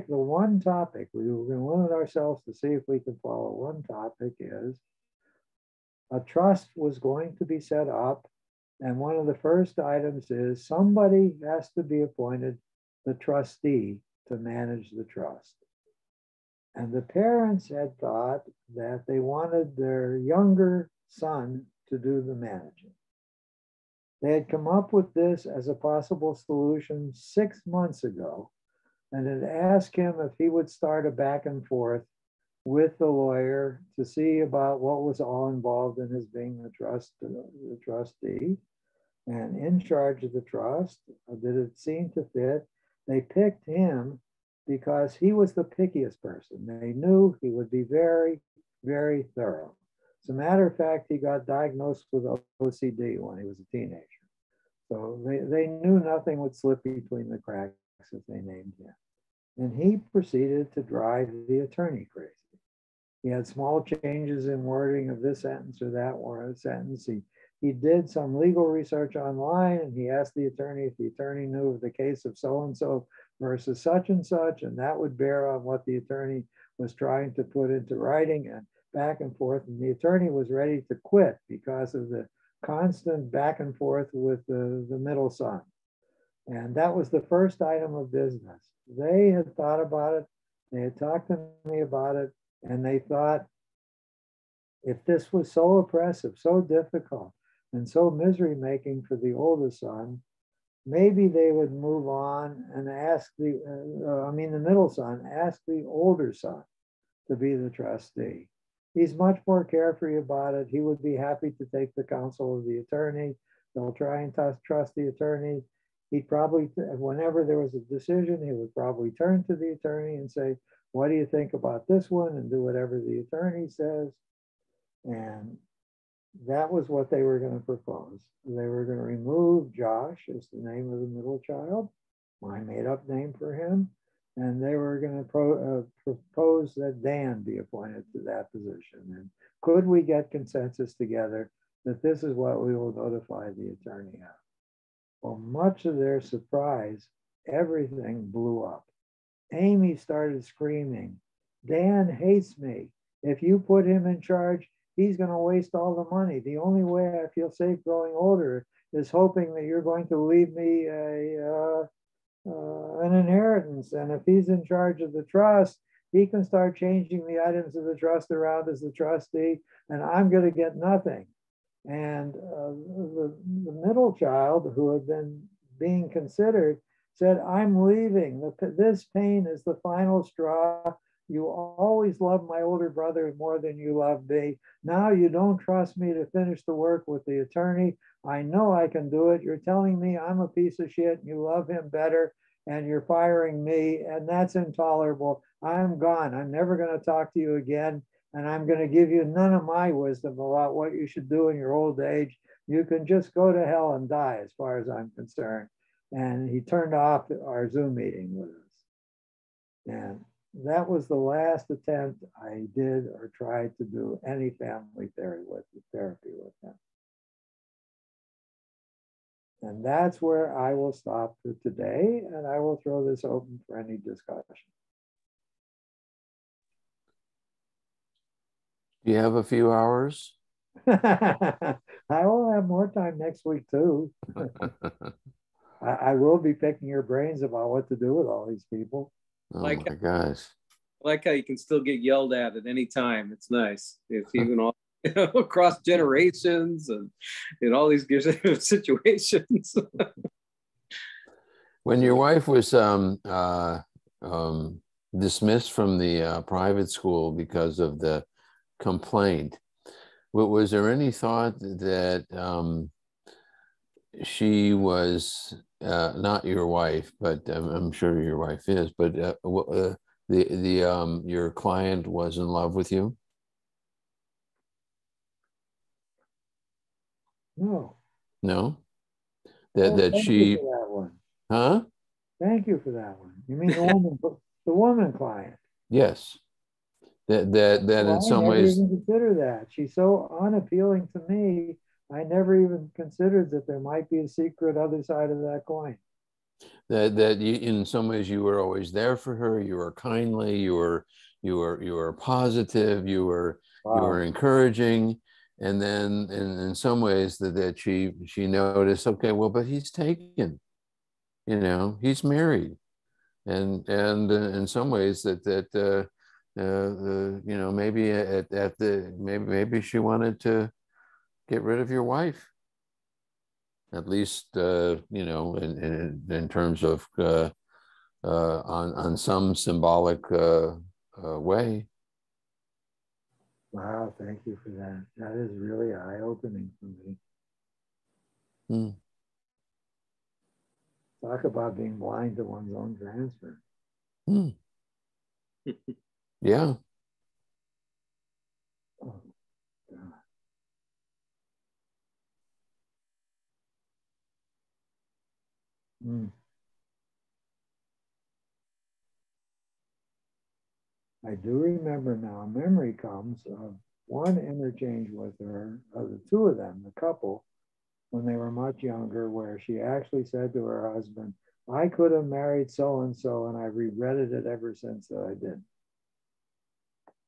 one topic, we were going to limit ourselves to see if we could follow one topic, is a trust was going to be set up. And one of the first items is somebody has to be appointed the trustee to manage the trust. And the parents had thought that they wanted their younger son to do the managing. They had come up with this as a possible solution 6 months ago, and had asked him if he would start a back and forth with the lawyer to see about what was all involved in his being the trustee and in charge of the trust. Did it seem to fit? They picked him because he was the pickiest person. They knew he would be very, very thorough. As a matter of fact, he got diagnosed with OCD when he was a teenager. So they knew nothing would slip between the cracks if they named him. And he proceeded to drive the attorney crazy. He had small changes in wording of this sentence or that sentence. He did some legal research online, and he asked the attorney if the attorney knew of the case of so-and-so versus such and such, and that would bear on what the attorney was trying to put into writing, and back and forth. And the attorney was ready to quit because of the constant back and forth with the middle son. And that was the first item of business. They had thought about it. They had talked to me about it. And they thought, if this was so oppressive, so difficult, and so misery-making for the oldest son, maybe they would move on and ask the middle son, ask the older son to be the trustee. He's much more carefree about it. He would be happy to take the counsel of the attorney. They'll try and trust the attorney. He'd probably, whenever there was a decision, he would probably turn to the attorney and say, what do you think about this one? And do whatever the attorney says. And that was what they were going to propose. They were going to remove Josh as the name of the middle child, my made-up name for him. And they were going to propose that Dan be appointed to that position. And could we get consensus together that this is what we will notify the attorney of? Well, much of their surprise, everything blew up. Amy started screaming, Dan hates me. If you put him in charge, he's going to waste all the money. The only way I feel safe growing older is hoping that you're going to leave me an inheritance. And if he's in charge of the trust, he can start changing the items of the trust around as the trustee, and I'm going to get nothing. And the middle child, who had been being considered, said, I'm leaving. This pain is the final straw. You always loved my older brother more than you love me. Now you don't trust me to finish the work with the attorney. I know I can do it. You're telling me I'm a piece of shit and you love him better, and you're firing me, and that's intolerable. I'm gone. I'm never going to talk to you again, and I'm going to give you none of my wisdom about what you should do in your old age. You can just go to hell and die as far as I'm concerned. And he turned off our Zoom meeting with us. And that was the last attempt I did or tried to do any family therapy with him. And that's where I will stop for today, and I will throw this open for any discussion. Do you have a few hours? I will have more time next week too. I will be picking your brains about what to do with all these people. Oh my gosh. I like how you can still get yelled at any time. It's nice. It's even all across generations and in all these situations. When your wife was dismissed from the private school because of the complaint, was there any thought that she was not your wife, but I'm sure your wife is, but your client was in love with you? No. No? Thank you for that one. Huh? Thank you for that one. You mean the woman client? Yes. That in some ways. I never even considered that. She's so unappealing to me. I never even considered that there might be a secret other side of that coin. That you, in some ways, you were always there for her. You were kindly. You were positive. You were encouraging. And then in some ways that she noticed, okay, well, but he's taken, he's married, and in some ways maybe she wanted to get rid of your wife, at least in terms of on some symbolic way. Wow, thank you for that. That is really eye-opening for me. Talk about being blind to one's own transfer. Yeah. Oh, God. I do remember now, memory comes of one interchange with her, the two of them, the couple, when they were much younger, where she actually said to her husband, I could have married so-and-so, and I regretted it ever since that I did.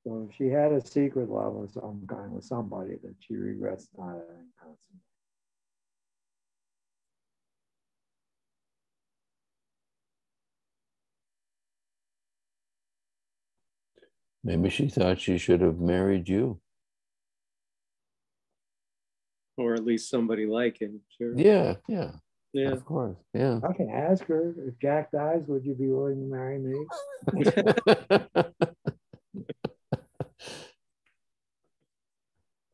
So she had a secret love of some kind with somebody that she regrets not having consummated. Maybe she thought she should have married you. Or at least somebody like him, sure. Yeah, of course, yeah. I can ask her, if Jack dies, would you be willing to marry me?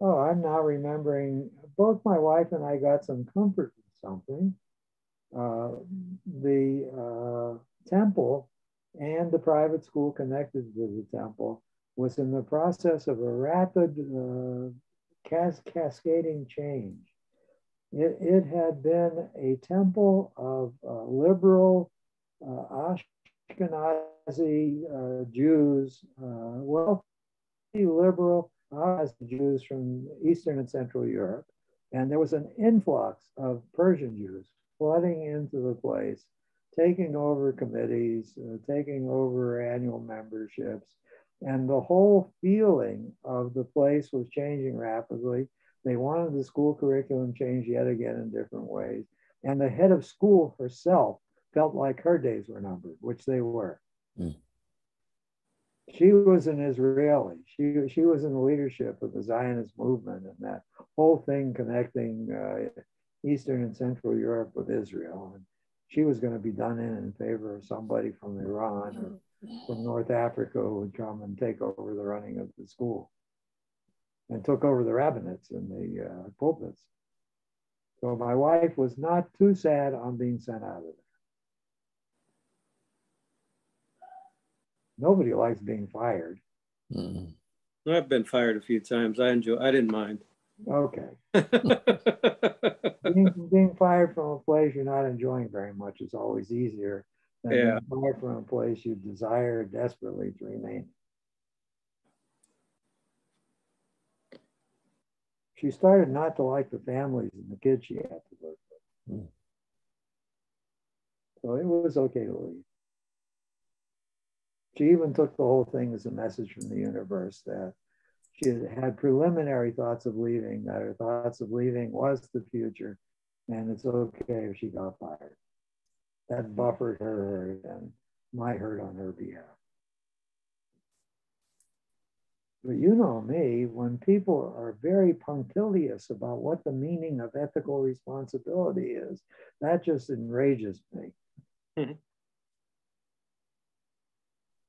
Oh, I'm now remembering, both my wife and I got some comfort from something. The temple and the private school connected to the temple was in the process of a rapid cascading change. It had been a temple of liberal Ashkenazi Jews, wealthy liberal Jews from Eastern and Central Europe. And there was an influx of Persian Jews flooding into the place, taking over committees, taking over annual memberships. And the whole feeling of the place was changing rapidly. They wanted the school curriculum changed yet again in different ways. And the head of school herself felt like her days were numbered, which they were. Mm. She was an Israeli. She was in the leadership of the Zionist movement and that whole thing connecting Eastern and Central Europe with Israel. And she was going to be done in favor of somebody from Iran or from North Africa who would come and take over the running of the school and took over the rabbinates and the pulpits. So my wife was not too sad on being sent out of there. Nobody likes being fired. Mm. I've been fired a few times. I didn't mind. Okay. being fired from a place you're not enjoying very much is always easier than being fired from a place you desire desperately to remain. She started not to like the families and the kids she had to work with. Mm. So it was okay to leave. She even took the whole thing as a message from the universe that she had preliminary thoughts of leaving, that her thoughts of leaving was the future, and it's okay if she got fired. That buffered her and might hurt on her behalf. But you know me, when people are very punctilious about what the meaning of ethical responsibility is, that just enrages me. Mm-hmm.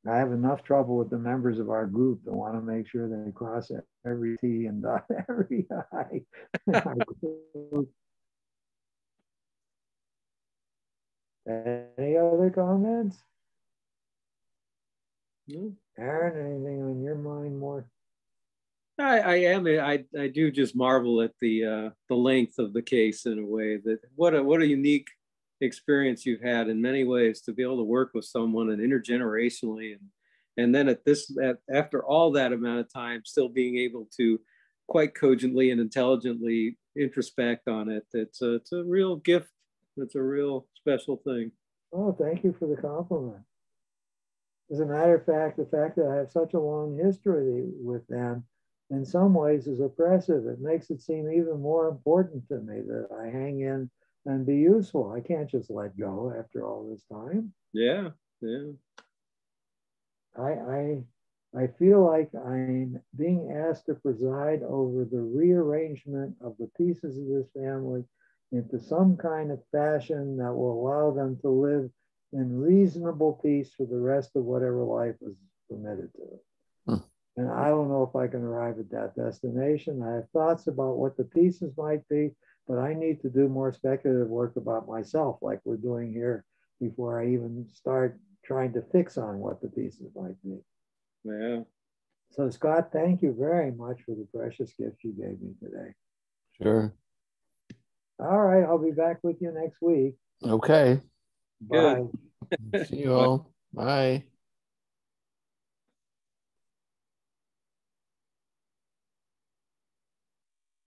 I have enough trouble with the members of our group that want to make sure they cross every T and dot every I. Any other comments? No. Aaron, anything on your mind more? I do just marvel at the length of the case in a way that what a unique experience you've had in many ways to be able to work with someone and intergenerationally and then after all that amount of time still being able to quite cogently and intelligently introspect on it. It's a real gift. It's a real special thing. Oh, thank you for the compliment. As a matter of fact, the fact that I have such a long history with them in some ways is oppressive. It makes it seem even more important to me that I hang in and be useful. I can't just let go after all this time. Yeah. I feel like I'm being asked to preside over the rearrangement of the pieces of this family into some kind of fashion that will allow them to live in reasonable peace for the rest of whatever life is permitted to them. And I don't know if I can arrive at that destination. I have thoughts about what the pieces might be, but I need to do more speculative work about myself, like we're doing here, before I even start trying to fix on what the pieces might be. Yeah. So Scott, thank you very much for the precious gift you gave me today. Sure. All right, I'll be back with you next week. Okay. Bye. See you all. Bye.